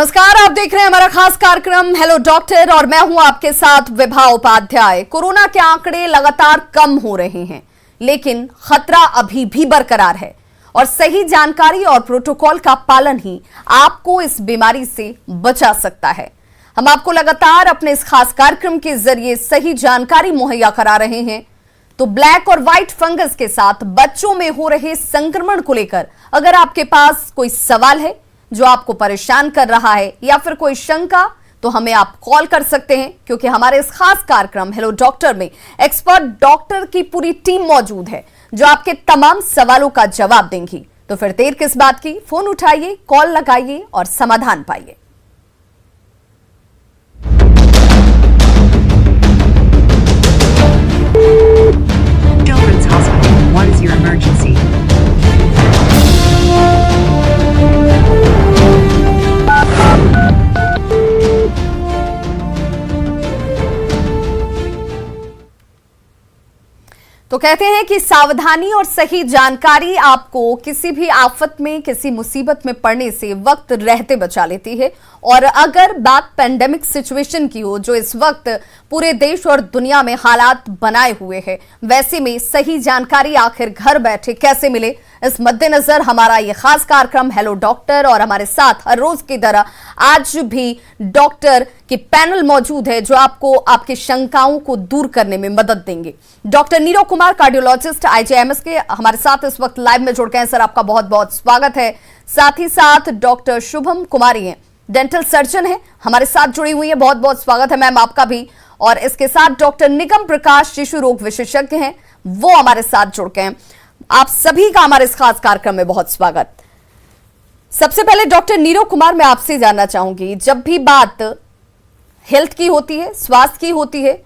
नमस्कार, आप देख रहे हैं हमारा खास कार्यक्रम हेलो डॉक्टर और मैं हूं आपके साथ विभा उपाध्याय। कोरोना के आंकड़े लगातार कम हो रहे हैं, लेकिन खतरा अभी भी बरकरार है और सही जानकारी और प्रोटोकॉल का पालन ही आपको इस बीमारी से बचा सकता है। हम आपको लगातार अपने इस खास कार्यक्रम के जरिए सही जानकारी मुहैया करा रहे हैं। तो ब्लैक और व्हाइट फंगस के साथ बच्चों में हो रहे संक्रमण को लेकर अगर आपके पास कोई सवाल है जो आपको परेशान कर रहा है या फिर कोई शंका, तो हमें आप कॉल कर सकते हैं, क्योंकि हमारे इस खास कार्यक्रम हेलो डॉक्टर में एक्सपर्ट डॉक्टर की पूरी टीम मौजूद है जो आपके तमाम सवालों का जवाब देंगी। तो फिर देर किस बात की, फोन उठाइए, कॉल लगाइए और समाधान पाइए। Children's Hospital, what is your emergency? तो कहते हैं कि सावधानी और सही जानकारी आपको किसी भी आफत में, किसी मुसीबत में पड़ने से वक्त रहते बचा लेती है। और अगर बात पेंडेमिक सिचुएशन की हो जो इस वक्त पूरे देश और दुनिया में हालात बनाए हुए हैं, वैसे में सही जानकारी आखिर घर बैठे कैसे मिले, इस मद्देनजर हमारा ये खास कार्यक्रम हेलो डॉक्टर और हमारे साथ हर रोज की तरह आज भी डॉक्टर की पैनल मौजूद है जो आपको आपकी शंकाओं को दूर करने में मदद देंगे। Doctor Nirav Kumar, cardiologist, IGIMS के हमारे साथ इस वक्त लाइव में जुड़ गए हैं। सर, आपका बहुत बहुत स्वागत है। साथ ही साथ डॉक्टर शुभम कुमारी हैं, डेंटल सर्जन है, हमारे साथ जुड़ी हुई है। बहुत बहुत स्वागत है मैम आपका भी। और इसके साथ डॉक्टर निगम प्रकाश, शिशु रोग विशेषज्ञ हैं, वो हमारे साथ जुड़ गए हैं। आप सभी का हमारे इस खास कार्यक्रम में बहुत स्वागत। सबसे पहले डॉक्टर नीरव कुमार, मैं आपसे जानना चाहूंगी, जब भी बात हेल्थ की होती है, स्वास्थ्य की होती है,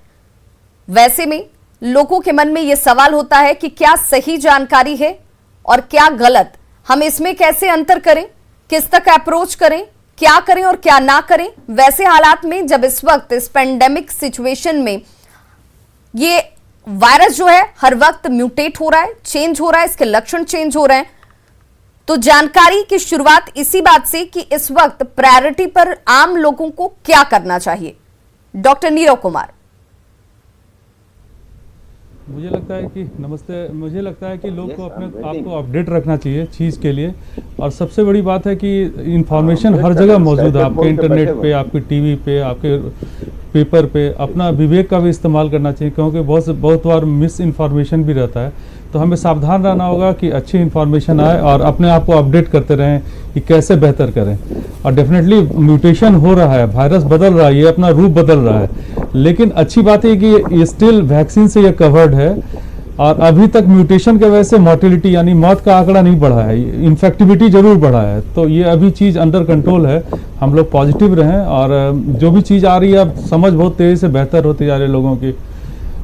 वैसे में लोगों के मन में यह सवाल होता है कि क्या सही जानकारी है और क्या गलत, हम इसमें कैसे अंतर करें, किस तक अप्रोच करें, क्या करें और क्या ना करें। वैसे हालात में जब इस वक्त इस पेंडेमिक सिचुएशन में ये वायरस जो है हर वक्त म्यूटेट हो रहा है, चेंज हो रहा है, इसके लक्षण चेंज हो रहे हैं, तो जानकारी की शुरुआत इसी बात से कि इस वक्त प्रायोरिटी पर आम लोगों को क्या करना चाहिए। डॉक्टर नीरव कुमार। मुझे लगता है कि लोग को अपने आप को अपडेट रखना चाहिए चीज़ के लिए। और सबसे बड़ी बात है कि इंफॉर्मेशन हर जगह मौजूद है, आपके इंटरनेट पे, आपके टीवी पे, आपके पेपर पे। अपना विवेक का भी इस्तेमाल करना चाहिए, क्योंकि बहुत बार मिस इन्फॉर्मेशन भी रहता है। तो हमें सावधान रहना होगा कि अच्छी इन्फॉर्मेशन आए और अपने आप को अपडेट करते रहें कि कैसे बेहतर करें। और डेफिनेटली म्यूटेशन हो रहा है, वायरस बदल रहा है, ये अपना रूप बदल रहा है, लेकिन अच्छी बात है कि ये स्टिल वैक्सीन से ये कवर्ड है। और अभी तक म्यूटेशन के वजह से मोर्टिलिटी यानी मौत का आंकड़ा नहीं बढ़ा है, इन्फेक्टिविटी जरूर बढ़ा है। तो ये अभी चीज़ अंडर कंट्रोल है, हम लोग पॉजिटिव रहें। और जो भी चीज़ आ रही है अब समझ बहुत तेज़ी से बेहतर होती जा रही है लोगों की,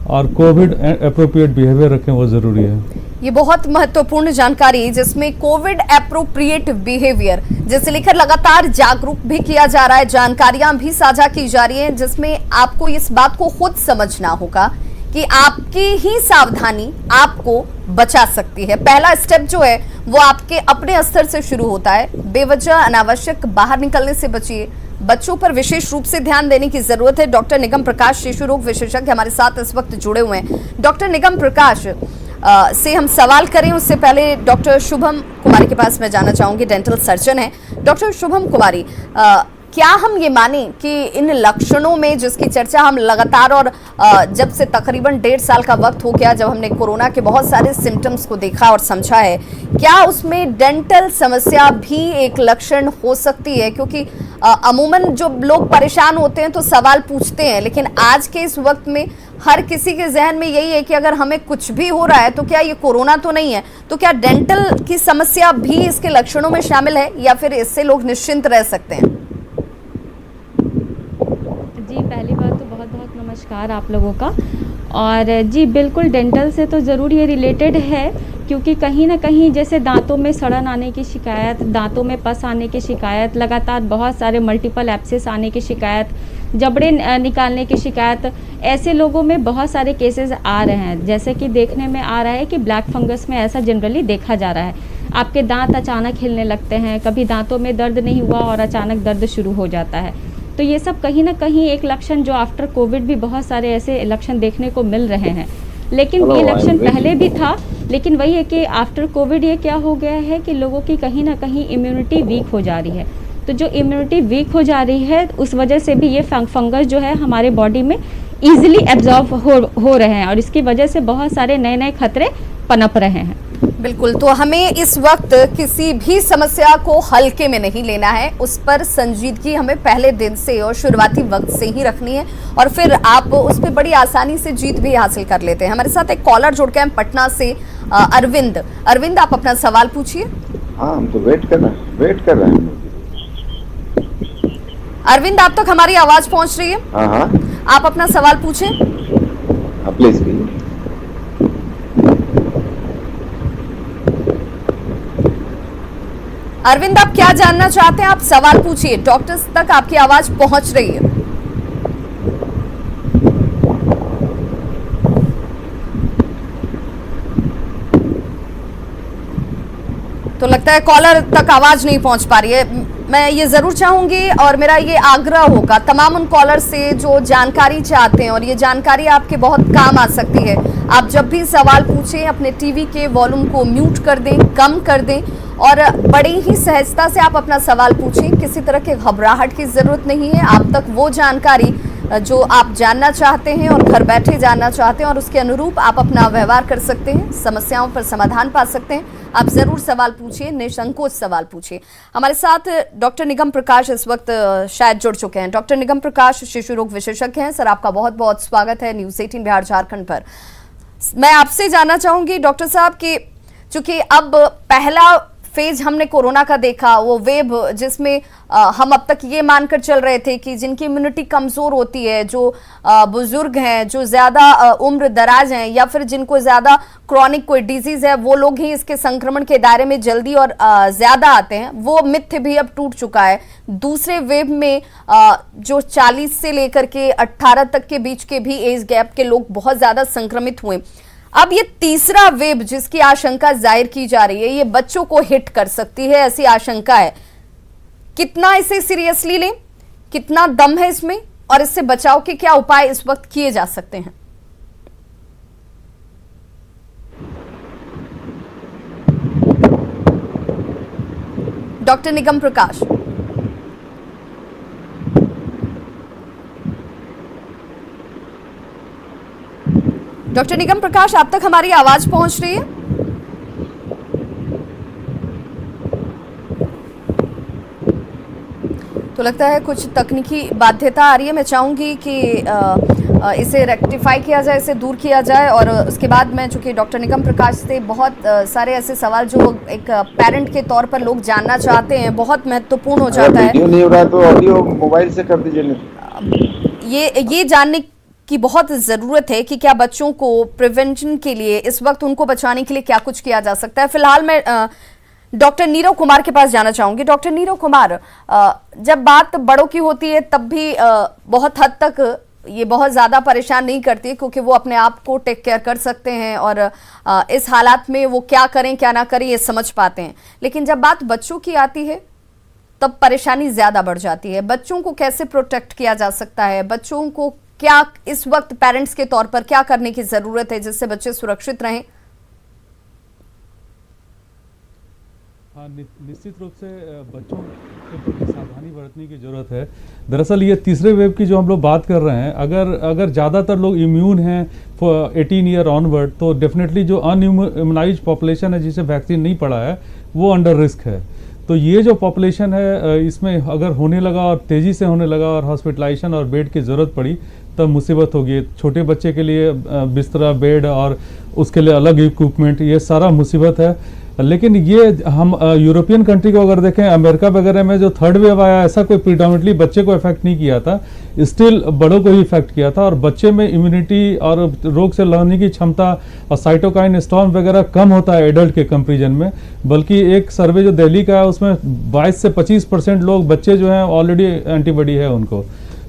और कोविड एप्रोप्रिएट बिहेवियर रखें, वो ज़रूरी है। ये बहुत महत्वपूर्ण जानकारी, जिसमें कोविड एप्रोप्रिएट बिहेवियर जिसे लेकर लगातार जागरूक भी किया जा रहा है, जानकारियां भी साझा की जा रही हैं, जिसमें आपको इस बात को खुद समझना होगा कि आपकी ही सावधानी आपको बचा सकती है। पहला स्टेप जो है वो आपके अपने स्तर से शुरू होता है। बेवजह अनावश्यक बाहर निकलने से बचिए। बच्चों पर विशेष रूप से ध्यान देने की जरूरत है। डॉक्टर निगम प्रकाश, शिशु रोग विशेषज्ञ, हमारे साथ इस वक्त जुड़े हुए हैं। डॉक्टर निगम प्रकाश से हम सवाल करें उससे पहले डॉक्टर शुभम कुमारी के पास मैं जाना चाहूंगी, डेंटल सर्जन है। डॉक्टर शुभम कुमारी, क्या हम ये माने कि इन लक्षणों में जिसकी चर्चा हम लगातार और जब से तकरीबन 1.5 साल का वक्त हो गया, जब हमने कोरोना के बहुत सारे सिम्टम्स को देखा और समझा है, क्या उसमें डेंटल समस्या भी एक लक्षण हो सकती है? क्योंकि अमूमन जो लोग परेशान होते हैं तो सवाल पूछते हैं, लेकिन आज के इस वक्त में हर किसी के जहन में यही है कि अगर हमें कुछ भी हो रहा है तो क्या ये कोरोना तो नहीं है। तो क्या डेंटल की समस्या भी इसके लक्षणों में शामिल है या फिर इससे लोग निश्चिंत रह सकते हैं? जी, पहली बात तो बहुत बहुत नमस्कार आप लोगों का। और जी बिल्कुल, डेंटल से तो ज़रूर ये रिलेटेड है, क्योंकि कहीं ना कहीं जैसे दांतों में सड़न आने की शिकायत, दांतों में पस आने की शिकायत, लगातार बहुत सारे मल्टीपल एब्सेस आने की शिकायत, जबड़े निकालने की शिकायत, ऐसे लोगों में बहुत सारे केसेस आ रहे हैं। जैसे कि देखने में आ रहा है कि ब्लैक फंगस में ऐसा जनरली देखा जा रहा है। आपके दांत अचानक हिलने लगते हैं, कभी दांतों में दर्द नहीं हुआ और अचानक दर्द शुरू हो जाता है। तो ये सब कहीं ना कहीं एक लक्षण जो आफ्टर कोविड भी बहुत सारे ऐसे लक्षण देखने को मिल रहे हैं। लेकिन ये लक्षण पहले भी था, लेकिन वही है कि आफ्टर कोविड ये क्या हो गया है कि लोगों की कहीं ना कहीं इम्यूनिटी वीक हो जा रही है। तो जो इम्यूनिटी वीक हो जा रही है उस वजह से भी ये फंगस जो है हमारे बॉडी में ईजिली एब्जॉर्ब हो रहे हैं और इसकी वजह से बहुत सारे नए नए खतरे पनप रहे हैं। बिल्कुल, तो हमें इस वक्त किसी भी समस्या को हल्के में नहीं लेना है, उस पर संजीदगी हमें पहले दिन से और शुरुआती वक्त से ही रखनी है और फिर आप उस पर बड़ी आसानी से जीत भी हासिल कर लेते हैं। हमारे साथ एक कॉलर जुड़ गए हैं पटना से, अरविंद आप अपना सवाल पूछिए। हाँ, हम तो वेट कर रहे हैं। अरविंद, आप तक हमारी आवाज पहुंच रही है? हाँ, आप अपना सवाल पूछें। प्लीज। अरविंद, आप क्या जानना चाहते हैं? आप सवाल पूछिए, डॉक्टर्स तक आपकी आवाज पहुंच रही है। तो लगता है कॉलर तक आवाज नहीं पहुंच पा रही है। मैं ये जरूर चाहूंगी और मेरा ये आग्रह होगा तमाम उन कॉलर से जो जानकारी चाहते हैं और ये जानकारी आपके बहुत काम आ सकती है। आप जब भी सवाल पूछें अपने टीवी के वॉल्यूम को म्यूट कर दें, कम कर दें और बड़ी ही सहजता से आप अपना सवाल पूछें। किसी तरह की घबराहट की जरूरत नहीं है। आप तक वो जानकारी जो आप जानना चाहते हैं और घर बैठे जानना चाहते हैं और उसके अनुरूप आप अपना व्यवहार कर सकते हैं, समस्याओं पर समाधान पा सकते हैं। आप जरूर सवाल पूछिए, निसंकोच सवाल पूछिए। हमारे साथ डॉक्टर निगम प्रकाश इस वक्त शायद जुड़ चुके हैं। डॉक्टर निगम प्रकाश शिशु रोग विशेषज्ञ हैं। सर, आपका बहुत बहुत स्वागत है न्यूज़ 18 बिहार झारखंड पर। मैं आपसे जानना चाहूंगी डॉक्टर साहब कि चूंकि अब पहला फेज हमने कोरोना का देखा, वो वेव जिसमें हम अब तक ये मानकर चल रहे थे कि जिनकी इम्यूनिटी कमजोर होती है, जो बुजुर्ग हैं, जो ज्यादा उम्र दराज हैं या फिर जिनको ज्यादा क्रॉनिक कोई डिजीज है, वो लोग ही इसके संक्रमण के दायरे में जल्दी और ज्यादा आते हैं, वो मिथ्य भी अब टूट चुका है। दूसरे वेव में जो 40 से लेकर के 18 तक के बीच के भी एज गैप के लोग बहुत ज्यादा संक्रमित हुए। अब ये तीसरा वेव जिसकी आशंका जाहिर की जा रही है, ये बच्चों को हिट कर सकती है, ऐसी आशंका है। कितना इसे सीरियसली लें, कितना दम है इसमें और इससे बचाव के क्या उपाय इस वक्त किए जा सकते हैं? डॉक्टर निगम प्रकाश। डॉक्टर निगम प्रकाश, आप तक हमारी आवाज पहुंच रही है? तो लगता है कुछ तकनीकी बाध्यता आ रही है। मैं चाहूंगी कि इसे रेक्टिफाई किया जाए, इसे दूर किया जाए और उसके बाद मैं चूंकि डॉक्टर निगम प्रकाश से बहुत सारे ऐसे सवाल जो एक पेरेंट के तौर पर लोग जानना चाहते हैं, बहुत महत्वपूर्ण हो जाता है। वीडियो नहीं हो रहा तो ऑडियो मोबाइल से कर दीजिए। ये जानने की बहुत ज़रूरत है कि क्या बच्चों को प्रिवेंशन के लिए इस वक्त उनको बचाने के लिए क्या कुछ किया जा सकता है। फिलहाल मैं डॉक्टर नीरव कुमार के पास जाना चाहूंगी। डॉक्टर नीरव कुमार, जब बात बड़ों की होती है तब भी बहुत हद तक ये बहुत ज़्यादा परेशान नहीं करती क्योंकि वो अपने आप को टेक केयर कर सकते हैं और इस हालात में वो क्या करें क्या ना करें ये समझ पाते हैं। लेकिन जब बात बच्चों की आती है तब परेशानी ज़्यादा बढ़ जाती है। बच्चों को कैसे प्रोटेक्ट किया जा सकता है? बच्चों को क्या इस वक्त पेरेंट्स के तौर पर क्या करने की जरूरत है जिससे बच्चे सुरक्षित रहें? हाँ, निश्चित रूप से बच्चों के प्रति सावधानी बरतने की जरूरत है। दरअसल ये तीसरे वेव की जो हम लोग बात कर रहे हैं, अगर ज़्यादातर लोग इम्यून हैं 18 ईयर ऑनवर्ड, तो डेफिनेटली जो अनइम्यूनाइज पॉपुलेशन है जिसे वैक्सीन नहीं पड़ा है वो अंडर रिस्क है। तो ये जो पॉपुलेशन है इसमें अगर होने लगा और तेज़ी से होने लगा और हॉस्पिटलाइजेशन और बेड की ज़रूरत पड़ी तब मुसीबत होगी। छोटे बच्चे के लिए बिस्तरा, बेड और उसके लिए अलग इक्विपमेंट, ये सारा मुसीबत है। लेकिन ये हम यूरोपियन कंट्री को अगर देखें, अमेरिका वगैरह में जो थर्ड वेव आया, ऐसा कोई प्रीडोमिनेटली बच्चे को इफेक्ट नहीं किया था, स्टिल बड़ों को ही इफेक्ट किया था और बच्चे में इम्यूनिटी और रोग से लड़ने की क्षमता और साइटोकाइन स्टॉर्म वगैरह कम होता है एडल्ट के कंपेरिजन में। बल्कि एक सर्वे जो दिल्ली का है उसमें 22 से 25% लोग बच्चे जो हैं ऑलरेडी एंटीबॉडी है उनको,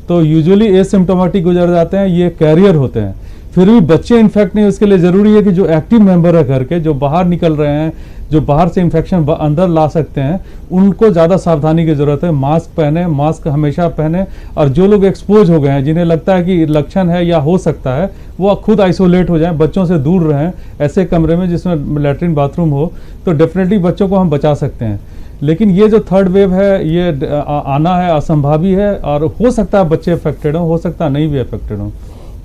तो यूजुअली एसिम्प्टोमेटिक गुजर जाते हैं, ये कैरियर होते हैं। फिर भी बच्चे इन्फेक्ट नहीं, उसके लिए ज़रूरी है कि जो एक्टिव मेंबर है घर के, जो बाहर निकल रहे हैं, जो बाहर से इन्फेक्शन अंदर ला सकते हैं, उनको ज़्यादा सावधानी की ज़रूरत है। मास्क पहने, मास्क हमेशा पहने, और जो लोग एक्सपोज हो गए हैं, जिन्हें लगता है कि लक्षण है या हो सकता है, वो खुद आइसोलेट हो जाएं, बच्चों से दूर रहें। ऐसे कमरे में जिसमें लैट्रिन बाथरूम हो तो डेफिनेटली बच्चों को हम बचा सकते हैं। लेकिन ये जो थर्ड वेव है, ये आना है, असंभावी है, और हो सकता है बच्चे अफेक्टेड हो सकता है नहीं भी अफेक्टेड हो।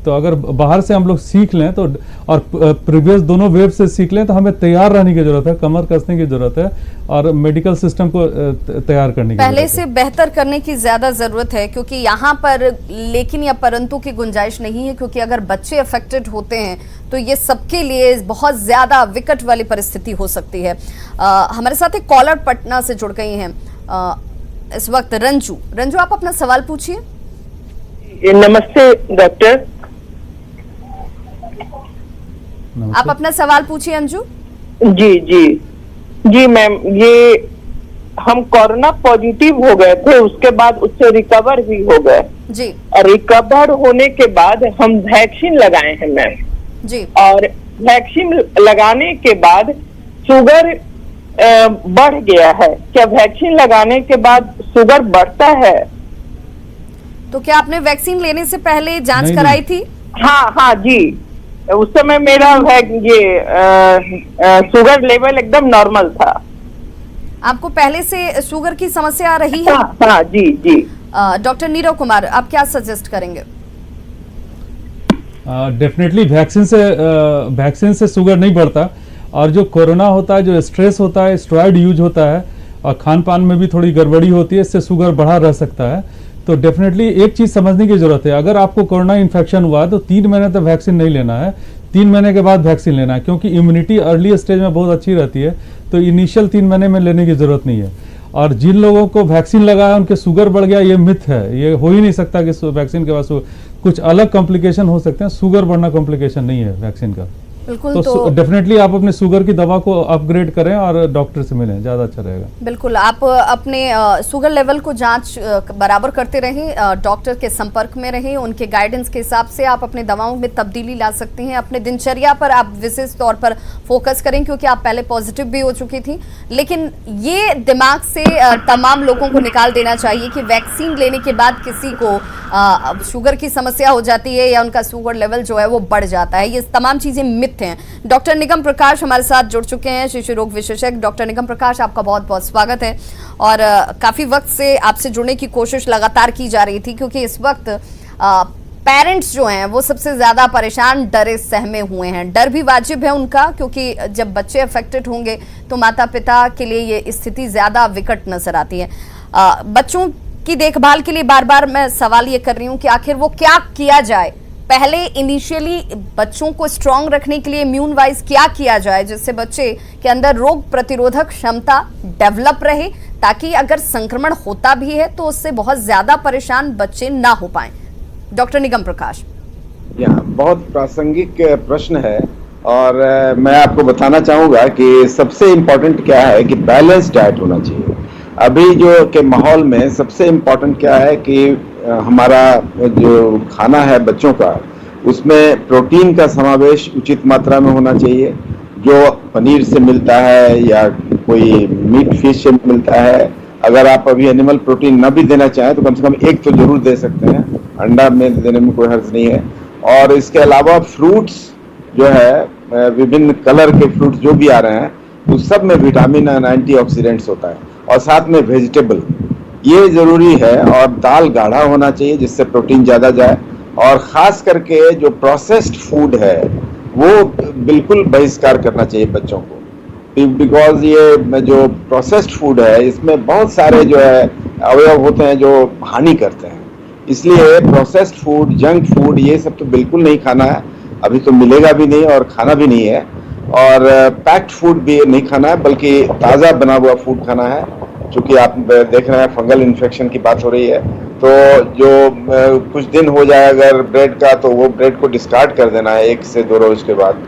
तो अगर बाहर से हम लोग सीख लें तो, और प्रीवियस दोनों वेव से सीख लें, तो हमें तैयार रहने की जरूरत है, कमर कसने की जरूरत है, और मेडिकल सिस्टम को तैयार करने की पहले से बेहतर करने की ज्यादा जरूरत है, क्योंकि यहाँ पर लेकिन या परंतु की गुंजाइश नहीं है, क्योंकि अगर बच्चे अफेक्टेड होते हैं तो ये सबके लिए बहुत ज्यादा विकट वाली परिस्थिति हो सकती है। हमारे साथ एक कॉलर पटना से जुड़ गई हैं इस वक्त, रंजू आप अपना सवाल पूछिए। नमस्ते डॉक्टर। आप अपना सवाल पूछिए अंजू। जी मैम, ये हम कोरोना पॉजिटिव हो गए थे, उसके बाद उससे रिकवर भी हो गए जी, और रिकवर होने के बाद हम वैक्सीन लगाए हैं मैम जी, और वैक्सीन लगाने के बाद शुगर बढ़ गया है। क्या वैक्सीन लगाने के बाद शुगर बढ़ता है? तो क्या आपने वैक्सीन लेने से पहले जांच नहीं, कराई थी? हाँ जी, उस समय मेरा शुगर लेवल एकदम नॉर्मल था। आपको पहले से शुगर की समस्या आ रही है? हाँ जी। डॉक्टर नीरव कुमार, आप क्या सजेस्ट करेंगे? डेफिनेटली वैक्सीन से शुगर नहीं बढ़ता, और जो कोरोना होता है, जो स्ट्रेस होता है, स्टेरॉइड यूज होता है, और खान पान में भी थोड़ी गड़बड़ी होती है, इससे शुगर बढ़ा रह सकता है। तो डेफिनेटली एक चीज़ समझने की जरूरत है, अगर आपको कोरोना इन्फेक्शन हुआ तो 3 महीने तक वैक्सीन नहीं लेना है, 3 महीने के बाद वैक्सीन लेना है, क्योंकि इम्यूनिटी अर्ली स्टेज में बहुत अच्छी रहती है, तो इनिशियल 3 महीने में लेने की जरूरत नहीं है। और जिन लोगों को वैक्सीन लगाया उनके शुगर बढ़ गया, ये मिथ है, ये हो ही नहीं सकता कि वैक्सीन के बाद कुछ अलग कॉम्प्लिकेशन हो सकते हैं। शुगर बढ़ना कॉम्प्लिकेशन नहीं है वैक्सीन का। बिल्कुल, तो डेफिनेटली आप अपने शुगर की दवा को अपग्रेड करें और डॉक्टर से मिलें, ज़्यादा अच्छा रहेगा। बिल्कुल, आप अपने शुगर लेवल को जांच बराबर करते रहें, डॉक्टर के संपर्क में रहें, उनके गाइडेंस के हिसाब से आप अपने दवाओं में तब्दीली ला सकते हैं। अपने दिनचर्या पर आप विशेष तौर पर फोकस करें, क्योंकि आप पहले पॉजिटिव भी हो चुकी थी। लेकिन ये दिमाग से तमाम लोगों को निकाल देना चाहिए कि वैक्सीन लेने के बाद किसी को शुगर की समस्या हो जाती है या उनका शुगर लेवल जो है वो बढ़ जाता है। ये तमाम चीजें मिथ हैं। डॉक्टर निगम प्रकाश हमारे साथ जुड़ चुके हैं, शिशु रोग विशेषज्ञ। डॉक्टर निगम प्रकाश, आपका बहुत बहुत स्वागत है। और काफी वक्त से आपसे जुड़ने की कोशिश लगातार की जा रही थी, क्योंकि इस वक्त पेरेंट्स जो हैं वो सबसे ज्यादा परेशान, डरे सहमे हुए हैं। डर भी वाजिब है उनका, क्योंकि जब बच्चे अफेक्टेड होंगे तो माता पिता के लिए ये स्थिति ज्यादा विकट नजर आती है। बच्चों की देखभाल के लिए बार बार मैं सवाल ये कर रही हूँ कि आखिर वो क्या किया जाए। पहले इनिशियली बच्चों को स्ट्रांग रखने के लिए इम्यून वाइज क्या किया जाए, जिससे बच्चे के अंदर रोग प्रतिरोधक क्षमता डेवलप रहे, ताकि अगर संक्रमण होता भी है तो उससे बहुत ज्यादा परेशान बच्चे ना हो पाए। डॉक्टर निगम प्रकाश, बहुत प्रासंगिक प्रश्न है, और मैं आपको बताना चाहूंगा कि सबसे इम्पोर्टेंट क्या है कि बैलेंस डाइट होना चाहिए। अभी जो के माहौल में सबसे इम्पोर्टेंट क्या है कि हमारा जो खाना है बच्चों का, उसमें प्रोटीन का समावेश उचित मात्रा में होना चाहिए। जो पनीर से मिलता है या कोई मीट फिश से मिलता है, अगर आप अभी एनिमल प्रोटीन न भी देना चाहें तो कम से कम एक तो जरूर दे सकते हैं, अंडा में देने में कोई हर्ज नहीं है। और इसके अलावा फ्रूट्स जो है, विभिन्न कलर के फ्रूट्स जो भी आ रहे हैं, उस सब में विटामिन और एंटीऑक्सीडेंट्स होता है, और साथ में वेजिटेबल ये जरूरी है। और दाल गाढ़ा होना चाहिए जिससे प्रोटीन ज़्यादा जाए। और ख़ास करके जो प्रोसेस्ड फूड है वो बिल्कुल बहिष्कार करना चाहिए बच्चों को, बिकॉज ये जो प्रोसेस्ड फूड है इसमें बहुत सारे जो है अवयव होते हैं जो हानि करते हैं। इसलिए प्रोसेस्ड फूड, जंक फूड, ये सब तो बिल्कुल नहीं खाना है, अभी तो मिलेगा भी नहीं और खाना भी नहीं है। और पैक्ड फूड भी नहीं खाना है, बल्कि ताज़ा बना हुआ फूड खाना है। चूँकि आप देख रहे हैं फंगल इन्फेक्शन की बात हो रही है, तो जो कुछ दिन हो जाए अगर ब्रेड का, तो वो ब्रेड को डिस्कार्ड कर देना है 1 से 2 रोज के बाद।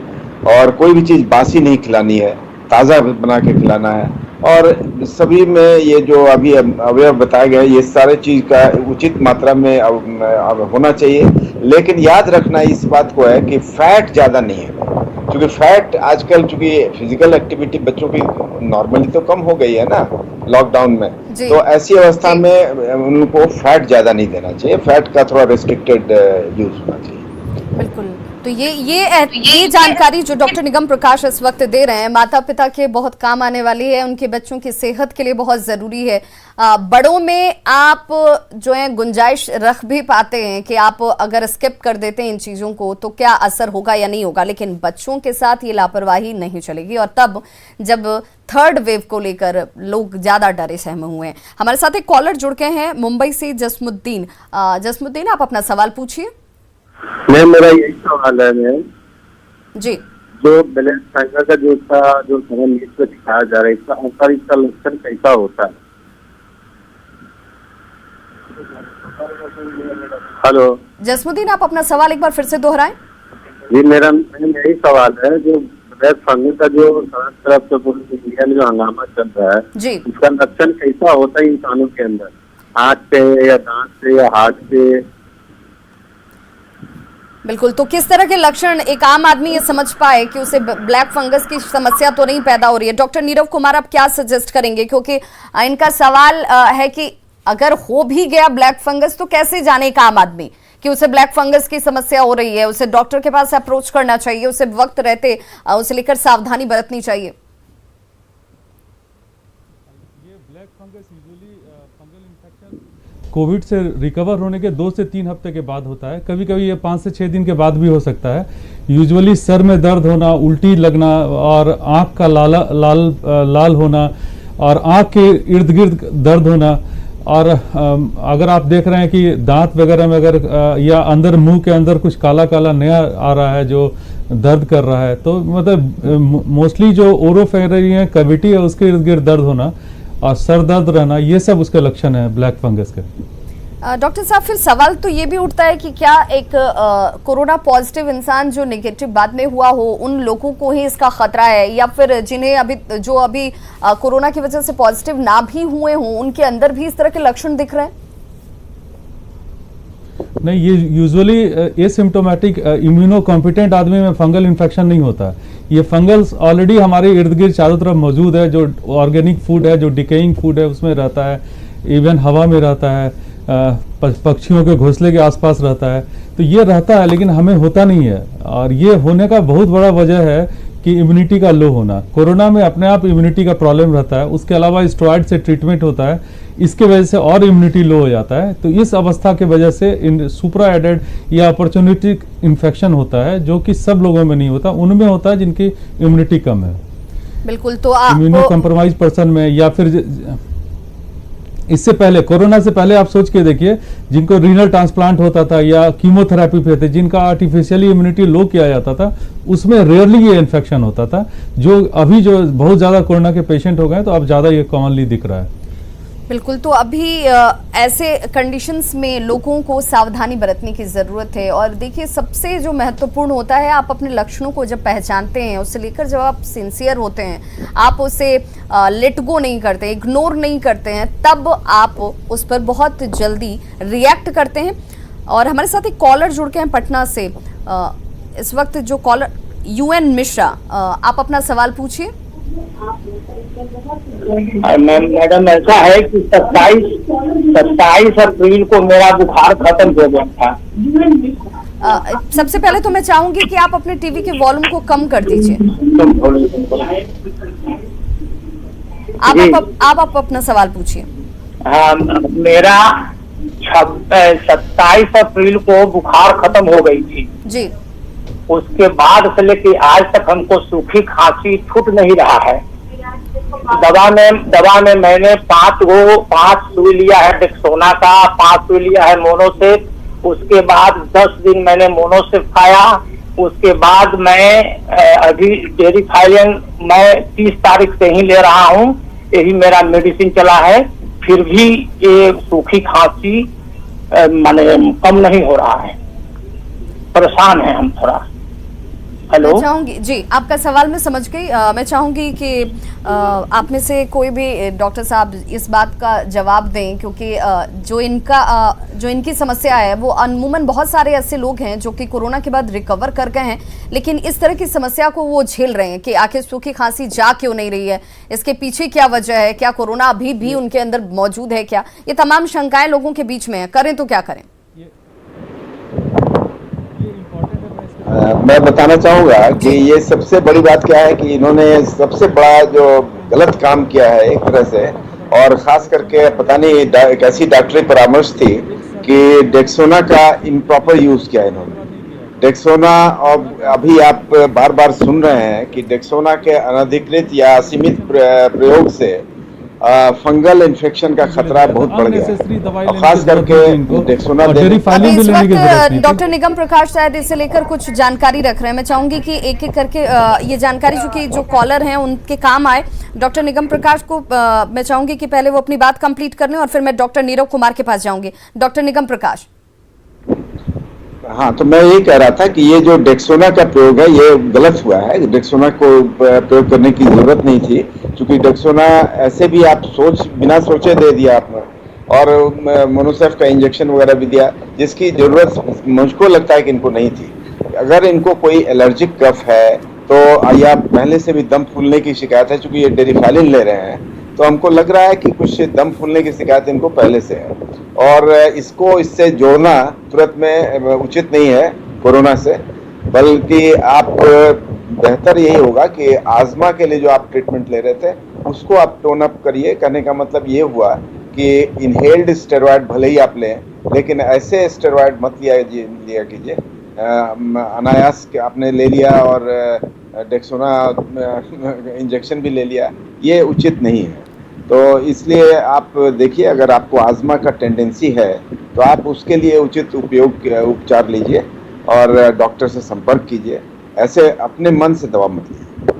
और कोई भी चीज़ बासी नहीं खिलानी है, ताज़ा बना के खिलाना है। और सभी में ये जो अभी अवयव बताया गया ये सारे चीज का उचित मात्रा में अब होना चाहिए। लेकिन याद रखना इस बात को है कि फैट ज्यादा नहीं है, क्योंकि फैट आजकल चूंकि फिजिकल एक्टिविटी बच्चों की नॉर्मली तो कम हो गई है ना लॉकडाउन में, तो ऐसी अवस्था में उनको फैट ज्यादा नहीं देना चाहिए, फैट का थोड़ा रेस्ट्रिक्टेड यूज होना चाहिए। बिल्कुल। तो ये जानकारी जो डॉक्टर निगम प्रकाश इस वक्त दे रहे हैं माता पिता के बहुत काम आने वाली है, उनके बच्चों की सेहत के लिए बहुत जरूरी है। बड़ों में आप जो है गुंजाइश रख भी पाते हैं कि आप अगर स्किप कर देते हैं इन चीजों को तो क्या असर होगा या नहीं होगा, लेकिन बच्चों के साथ ये लापरवाही नहीं चलेगी, और तब जब थर्ड वेव को लेकर लोग ज्यादा डरे सहमे हुए हैं। हमारे साथ एक कॉलर जुड़ के हैं मुंबई से, जसमुद्दीन। जसमुद्दीन, आप अपना सवाल पूछिए। मैम मेरा यही सवाल है मैम जी, जो ब्लड प्रेशर का जो खबर न्यूज पे दिखाया जा रहा है इसका असर, इसका लक्षण कैसा होता है? हेलो जसमुद्दीन, आप अपना सवाल एक बार फिर से दोहराएं। जी, मेरा यही सवाल है, जो ब्लड फंगस का जो तरफ से पूरी इंडिया में जो हंगामा चल रहा है जी, इसका लक्षण कैसा होता है इंसानों के अंदर, आँख पे या दांत पे या हाथ पे? बिल्कुल। तो किस तरह के लक्षण एक आम आदमी ये समझ पाए कि उसे ब्लैक फंगस की समस्या तो नहीं पैदा हो रही है? डॉक्टर नीरव कुमार, आप क्या सजेस्ट करेंगे, क्योंकि इनका सवाल है कि अगर हो भी गया ब्लैक फंगस तो कैसे जाने एक आम आदमी कि उसे ब्लैक फंगस की समस्या हो रही है, उसे डॉक्टर के पास अप्रोच करना चाहिए, उसे वक्त रहते उसे लेकर सावधानी बरतनी चाहिए? कोविड से रिकवर होने के 2 से 3 हफ्ते के बाद होता है, कभी कभी ये 5 से 6 दिन के बाद भी हो सकता है। यूजुअली सर में दर्द होना, उल्टी लगना और आँख का लाल होना और आँख के इर्द गिर्द दर्द होना, और अगर आप देख रहे हैं कि दांत वगैरह में अगर या अंदर मुंह के अंदर कुछ काला काला नया आ रहा है जो दर्द कर रहा है, तो मतलब मोस्टली जो ओरोफेरिंजियल कैविटी है उसके इर्द गिर्द दर्द होना और सर दर्द रहना, ये सब उसके लक्षण है ब्लैक फंगस के। डॉक्टर साहब, फिर सवाल तो ये भी उठता है कि क्या एक कोरोना पॉजिटिव इंसान जो नेगेटिव बाद में हुआ हो उन लोगों को ही इसका खतरा है, या फिर जिन्हें अभी कोरोना की वजह से पॉजिटिव ना भी हुए हों उनके अंदर भी इस तरह के लक्षण दिख रहे हैं? नहीं, ये यूजुअली एसिम्प्टोमेटिक इम्यूनो कॉम्पिटेंट आदमी में फंगल इन्फेक्शन नहीं होता। ये फंगल्स ऑलरेडी हमारे इर्द गिर्द चारों तरफ मौजूद है, जो ऑर्गेनिक फूड है, जो डिकेइंग फूड है उसमें रहता है, इवन हवा में रहता है, पक्षियों के घोंसले के आसपास रहता है, तो ये रहता है, लेकिन हमें होता नहीं है। और ये होने का बहुत बड़ा वजह है कि इम्यूनिटी का लो होना। कोरोना में अपने आप इम्यूनिटी का प्रॉब्लम रहता है, उसके अलावा स्टेरॉइड से ट्रीटमेंट होता है, इसके वजह से और इम्यूनिटी लो हो जाता है। तो इस अवस्था के वजह से सुपरा एडेड या अपॉर्चुनिटी इन्फेक्शन होता है, जो कि सब लोगों में नहीं होता, उनमें होता है जिनकी इम्यूनिटी कम है। बिल्कुल। तो इम्यूनो कॉम्प्रोमाइज पर्सन में, या फिर इससे पहले कोरोना से पहले आप सोच के देखिए, जिनको रीनल ट्रांसप्लांट होता था या कीमोथेरेपी पे थे, जिनका आर्टिफिशियली इम्यूनिटी लो किया जाता था, उसमें रेयरली ये इन्फेक्शन होता था। जो अभी जो बहुत ज़्यादा कोरोना के पेशेंट हो गए तो अब ज़्यादा ये कॉमनली दिख रहा है। बिल्कुल। तो अभी ऐसे कंडीशंस में लोगों को सावधानी बरतने की ज़रूरत है। और देखिए, सबसे जो महत्वपूर्ण होता है, आप अपने लक्षणों को जब पहचानते हैं, उससे लेकर जब आप सिंसियर होते हैं, आप उसे लेट गो नहीं करते, इग्नोर नहीं करते हैं, तब आप उस पर बहुत जल्दी रिएक्ट करते हैं। और हमारे साथ एक कॉलर जुड़ के हैं पटना से, इस वक्त जो कॉलर UN मिश्रा, आप अपना सवाल पूछिए। मैडम, ऐसा है कि 27 अप्रैल को मेरा बुखार खत्म हो गया था। सबसे पहले तो मैं चाहूंगी कि आप अपने टीवी के वॉल्यूम को कम कर दीजिए। आप अपना सवाल पूछिए। हाँ, मेरा 27 अप्रैल को बुखार खत्म हो गई थी जी। उसके बाद से लेके आज तक हमको सूखी खांसी छूट नहीं रहा है। दवा में मैंने 5 सुई लिया है डेक्सोना का, 5 सुई लिया है मोनोसेप। उसके बाद 10 दिन मैंने मोनोसेप खाया। उसके बाद मैं अभी डेरिफाइलिन मैं 30 तारीख से ही ले रहा हूँ, यही मेरा मेडिसिन चला है। फिर भी ये सूखी खांसी माने कम नहीं हो रहा है, परेशान है हम थोड़ा। हेलो। मैं चाहूंगी जी, आपका सवाल मैं समझ गई। मैं चाहूंगी कि आप में से कोई भी डॉक्टर साहब इस बात का जवाब दें, क्योंकि जो इनकी समस्या है वो अमूमन बहुत सारे ऐसे लोग हैं जो कि कोरोना के बाद रिकवर कर गए हैं, लेकिन इस तरह की समस्या को वो झेल रहे हैं कि आखिर सूखी खांसी जा क्यों नहीं रही है, इसके पीछे क्या वजह है, क्या कोरोना अभी भी उनके अंदर मौजूद है क्या, ये तमाम शंकाएं लोगों के बीच में है। करें तो क्या करें? मैं बताना चाहूंगा कि ये सबसे बड़ी बात क्या है कि इन्होंने सबसे बड़ा जो गलत काम किया है एक तरह से, और खास करके पता नहीं एक ऐसी डॉक्टरी परामर्श थी कि डेक्सोना का इम्प्रॉपर यूज किया इन्होंने। डेक्सोना, और अभी आप बार बार सुन रहे हैं कि डेक्सोना के अनधिकृत या असीमित प्रयोग से फंगल इन्फेक्शन का खतरा बहुत बढ़ गया है, खास करके डेक्सोना अभी इस वक्त डॉक्टर निगम प्रकाश शायद इसे लेकर कुछ जानकारी रख रहे हैं। मैं चाहूंगी कि एक एक करके ये जानकारी जो कॉलर हैं उनके काम आए। डॉक्टर निगम प्रकाश को मैं चाहूंगी कि पहले वो अपनी बात कंप्लीट कर लें और फिर मैं डॉक्टर नीरव कुमार के पास जाऊंगी। डॉक्टर निगम प्रकाश। हाँ, तो मैं यही कह रहा था कि ये जो डेक्सोना का प्रयोग है ये गलत हुआ है। डेक्सोना को प्रयोग करने की जरूरत नहीं थी, क्योंकि डेक्सोना ऐसे भी आप बिना सोचे दे दिया आपने, और मोनोसेफ का इंजेक्शन वगैरह भी दिया, जिसकी जरूरत मुझको लगता है कि इनको नहीं थी। अगर इनको कोई एलर्जिक कफ है तो या पहले से भी दम फूलने की शिकायत है, चूंकि ये डेरिफालिन ले रहे हैं तो हमको लग रहा है कि कुछ दम फूलने की शिकायत इनको पहले से है, और इसको इससे जोड़ना तुरंत में उचित नहीं है कोरोना से। बल्कि आप बेहतर यही होगा कि आजमा के लिए जो आप ट्रीटमेंट ले रहे थे उसको आप टोन अप करिए। कहने का मतलब ये हुआ कि इनहेल्ड स्टेरॉयड भले ही आप लें, लेकिन ऐसे स्टेरॉयड मत लिया कीजिए। अनायास के आपने ले लिया और डेक्सोना इंजेक्शन भी ले लिया, ये उचित नहीं है। तो इसलिए आप देखिए, अगर आपको आजमा का टेंडेंसी है तो आप उसके लिए उचित उपचार लीजिए और डॉक्टर से संपर्क कीजिए। ऐसे अपने मन से दवा मत लीजिए।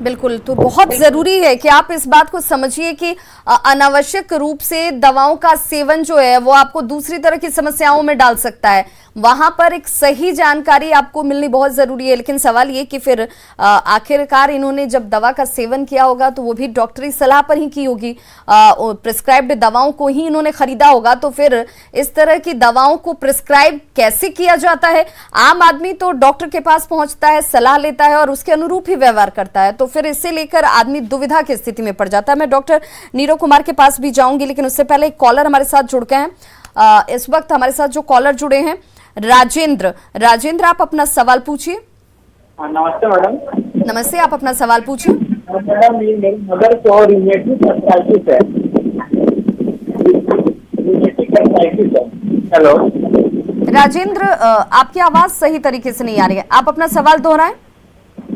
बिल्कुल, तो बहुत जरूरी है कि आप इस बात को समझिए कि अनावश्यक रूप से दवाओं का सेवन जो है वो आपको दूसरी तरह की समस्याओं में डाल सकता है। वहां पर एक सही जानकारी आपको मिलनी बहुत जरूरी है। लेकिन सवाल ये कि फिर आखिरकार इन्होंने जब दवा का सेवन किया होगा तो वो भी डॉक्टरी सलाह पर ही की होगी, प्रिस्क्राइब्ड दवाओं को ही इन्होंने खरीदा होगा। तो फिर इस तरह की दवाओं को प्रिस्क्राइब कैसे किया जाता है? आम आदमी तो डॉक्टर के पास पहुंचता है, सलाह लेता है और उसके अनुरूप ही व्यवहार करता है, तो फिर इससे लेकर आदमी दुविधा की स्थिति में पड़ जाता है। मैं डॉक्टर नीरव कुमार के पास भी जाऊंगी, लेकिन उससे पहले एक कॉलर हमारे साथ जुड़ गए हैं। इस वक्त हमारे साथ जो कॉलर जुड़े हैं राजेंद्र, आप अपना सवाल पूछिए। नमस्ते मैडम। नमस्ते, आप अपना सवाल पूछिए। मैडम, मेरी मदर को रूमेटिक आर्थराइटिस है। हेलो राजेंद्र, आपकी आवाज सही तरीके से नहीं आ रही है, आप अपना सवाल दोहराएं।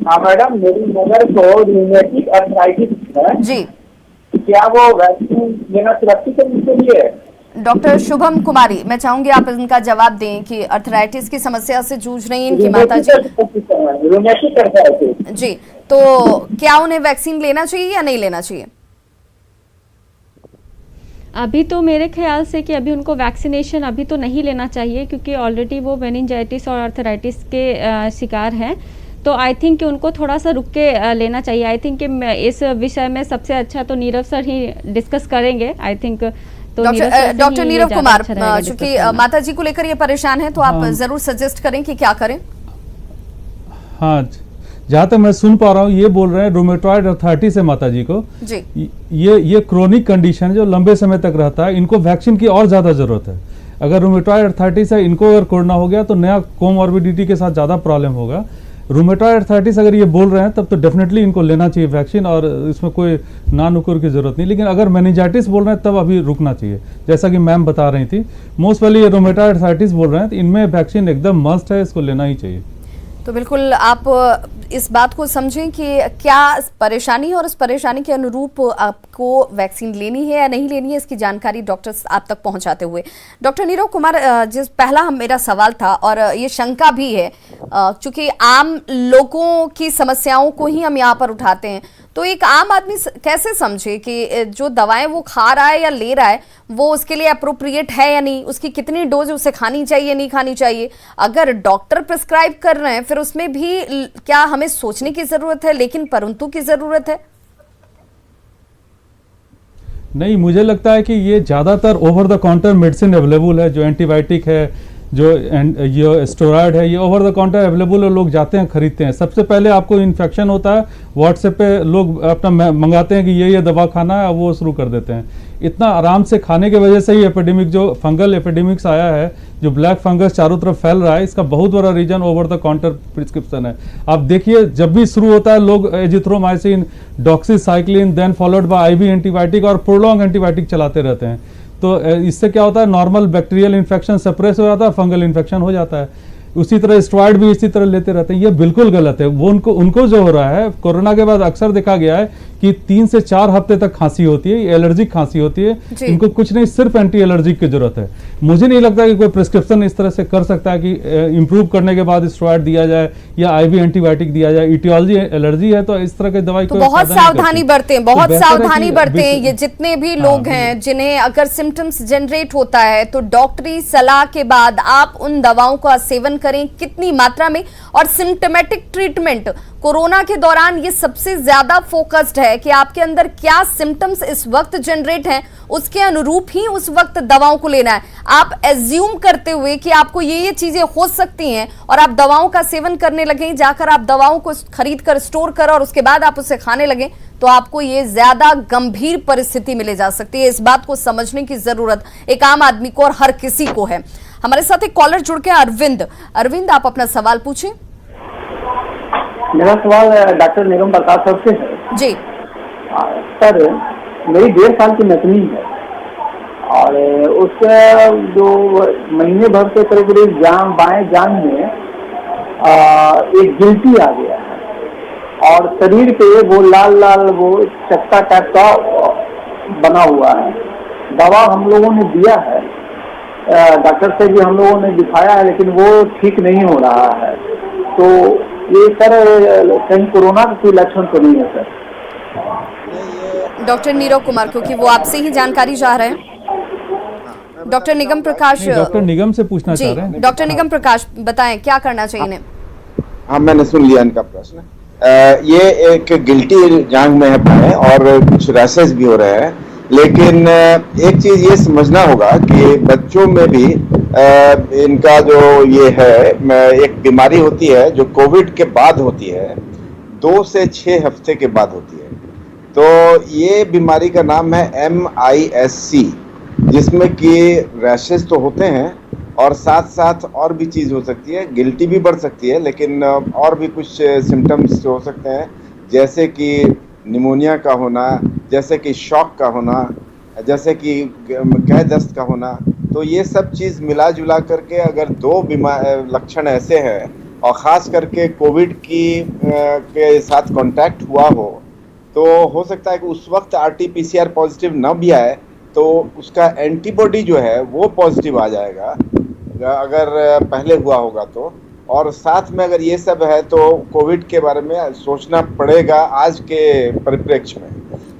हाँ मैडम, मेरी मदर को रूमेटिक आर्थराइटिस है जी, क्या वो वैक्सीन लेना सुरक्षित है उनके लिए? डॉक्टर शुभम कुमारी, मैं चाहूंगी आप इनका जवाब दें कि अर्थराइटिस की समस्या से जूझ रही इनकी माता जी जी, तो क्या उन्हें वैक्सीन लेना चाहिए या नहीं लेना चाहिए? अभी तो मेरे ख्याल से कि अभी उनको वैक्सीनेशन अभी तो नहीं लेना चाहिए, क्योंकि ऑलरेडी वो मेनिंजाइटिस और अर्थराइटिस के शिकार हैं। तो आई थिंक कि उनको थोड़ा सा रुक के लेना चाहिए। आई थिंक कि इस विषय में सबसे अच्छा तो नीरव सर ही डिस्कस करेंगे। आई थिंक तो डॉक्टर नीरव कुमार, चूंकि माता जी को लेकर ये परेशान है तो आप जरूर सजेस्ट करें कि क्या करें। हाँ, जहाँ तक मैं सुन पा रहा हूँ ये बोल रहे हैं रूमेटॉइड अर्थराइटिस है माता जी को जी। ये क्रोनिक कंडीशन जो लंबे समय तक रहता है, इनको वैक्सीन की और ज्यादा जरूरत है। अगर रूमेटॉइड अर्थराइटिस है, इनको अगर कोरोना हो गया तो नया कोमॉर्बिडिटी के साथ ज्यादा प्रॉब्लम होगा। रूमेटॉइड अर्थराइटिस अगर ये बोल रहे हैं तब तो डेफिनेटली इनको लेना चाहिए वैक्सीन, और इसमें कोई ना नुकुर की जरूरत नहीं। लेकिन अगर मेनिंजाइटिस बोल रहे हैं तब अभी रुकना चाहिए, जैसा कि मैम बता रही थी। मोस्ट पहले ये रूमेटॉइड अर्थराइटिस बोल रहे हैं तो इनमें वैक्सीन एकदम मस्ट है, इसको लेना ही चाहिए। तो बिल्कुल आप इस बात को समझें कि क्या परेशानी और इस परेशानी के अनुरूप आपको वैक्सीन लेनी है या नहीं लेनी है, इसकी जानकारी डॉक्टर आप तक पहुंचाते हुए डॉक्टर नीरव कुमार, जिस पहला मेरा सवाल था और ये शंका भी है, चूंकि आम लोगों की समस्याओं को ही हम यहाँ पर उठाते हैं, तो एक आम आदमी कैसे समझे कि जो दवाएं वो खा रहा है या ले रहा है वो उसके लिए अप्रोप्रिएट है या नहीं, उसकी कितनी डोज उसे खानी चाहिए नहीं खानी चाहिए। अगर डॉक्टर प्रिस्क्राइब कर रहे हैं फिर उसमें भी क्या हमें सोचने की जरूरत है, लेकिन परंतु की जरूरत है? नहीं, मुझे लगता है कि ये ज़्यादातर over the counter medicine available है, जो एंटीबायोटिक है, जो ये स्टेरॉयड है, ये ओवर द काउंटर अवेलेबल है, लोग जाते हैं खरीदते हैं। सबसे पहले आपको इन्फेक्शन होता है, व्हाट्सएप पे लोग अपना मंगाते हैं कि ये दवा खाना है, वो शुरू कर देते हैं। इतना आराम से खाने की वजह से ही एपिडेमिक, जो फंगल एपिडेमिक्स आया है, जो ब्लैक फंगस चारों तरफ फैल रहा है, इसका बहुत बड़ा reason over the counter prescription है। आप देखिए, जब भी शुरू होता है लोग azithromycin, doxycycline, then followed by IV antibiotic और प्रोलॉन्ग एंटीबायोटिक चलाते रहते हैं। तो इससे क्या होता है, नॉर्मल बैक्टीरियल इन्फेक्शन सप्रेस हो जाता है, फंगल इन्फेक्शन हो जाता है। उसी तरह स्टेरॉयड भी इसी तरह लेते रहते हैं, ये बिल्कुल गलत है। वो उनको जो हो रहा है, कोरोना के बाद अक्सर देखा गया है कि 3 से 4 हफ्ते तक खांसी होती है, एलर्जिक खांसी होती है, इनको कुछ नहीं, सिर्फ एंटी एलर्जिक की जरूरत है। मुझे नहीं लगता कि कोई प्रिस्क्रिप्शन इस तरह से कर सकता है कि इंप्रूव करने के बाद स्टेरॉयड दिया जाए या आईवी एंटीबायोटिक दिया जाए। इटियोलॉजी एलर्जी है तो इस तरह की दवाई तो बहुत सावधानी बरतें, बहुत सावधानी बरतें। ये जितने भी लोग हैं जिन्हें अगर सिम्टम्स जनरेट होता है तो डॉक्टरी सलाह के बाद आप उन दवाओं का सेवन करें, कितनी मात्रा में, और सिम्टोमेटिक ट्रीटमेंट कोरोना के दौरान ये सबसे ज्यादा फोकस्ड है कि आपके अंदर क्या सिम्टम्स इस वक्त जनरेट हैं, उसके अनुरूप ही उस वक्त दवाओं को लेना है। आप एज्यूम करते हुए कि आपको ये चीजें हो सकती हैं और आप दवाओं का सेवन करने लगे, जाकर आप दवाओं को खरीद कर स्टोर करो और उसके बाद आप उसे खाने लगे, तो आपको ये ज्यादा गंभीर परिस्थिति मिले जा सकती है। इस बात को समझने की जरूरत एक आम आदमी को और हर किसी को है। हमारे साथ एक कॉलर जुड़ के अरविंद, आप अपना सवाल पूछें। मेरा सवाल डॉक्टर नीरव प्रकाश सर से है। जी सर, मेरी 1.5 साल की नतनी है और उसका जो महीने भर से करीब बाएं जान में एक गिल्टी आ गया है और शरीर पे वो लाल वो चक्का टाइप का बना हुआ है। दवा हम लोगों ने दिया है, डॉक्टर से भी हम लोगों ने दिखाया है, लेकिन वो ठीक नहीं हो रहा है। तो ये सर कहीं कोरोना का कोई लक्षण तो नहीं है सर? डॉक्टर नीरव कुमार, क्योंकि वो आपसे ही जानकारी चाह रहे हैं। डॉक्टर निगम प्रकाश, डॉक्टर निगम से पूछना चाह रहे हैं। डॉक्टर निगम प्रकाश, बताएं क्या करना चाहिए इन्हें? हाँ, मैंने सुन लिया इनका प्रश्न। ये एक गिल्टी जांघ में है और कुछ रैशेस भी हो रहे हैं, लेकिन एक चीज ये समझना होगा कि बच्चों में भी इनका जो ये है, एक बीमारी होती है जो कोविड के बाद होती है, 2 से 6 हफ्ते के बाद होती है। तो ये बीमारी का नाम है MIS-C, जिसमें कि रैशेस तो होते हैं और साथ साथ और भी चीज़ हो सकती है, गिल्टी भी बढ़ सकती है, लेकिन और भी कुछ सिम्टम्स हो सकते हैं, जैसे कि निमोनिया का होना, जैसे कि शॉक का होना, जैसे कि कह दस्त का होना। तो ये सब चीज़ मिला जुला करके अगर 2 लक्षण ऐसे हैं और ख़ास करके कोविड के साथ कांटेक्ट हुआ हो सकता है कि उस वक्त RT-PCR पॉजिटिव न भी आए तो उसका एंटीबॉडी जो है वो पॉजिटिव आ जाएगा अगर पहले हुआ होगा तो। और साथ में अगर ये सब है तो कोविड के बारे में सोचना पड़ेगा आज के परिप्रेक्ष्य में।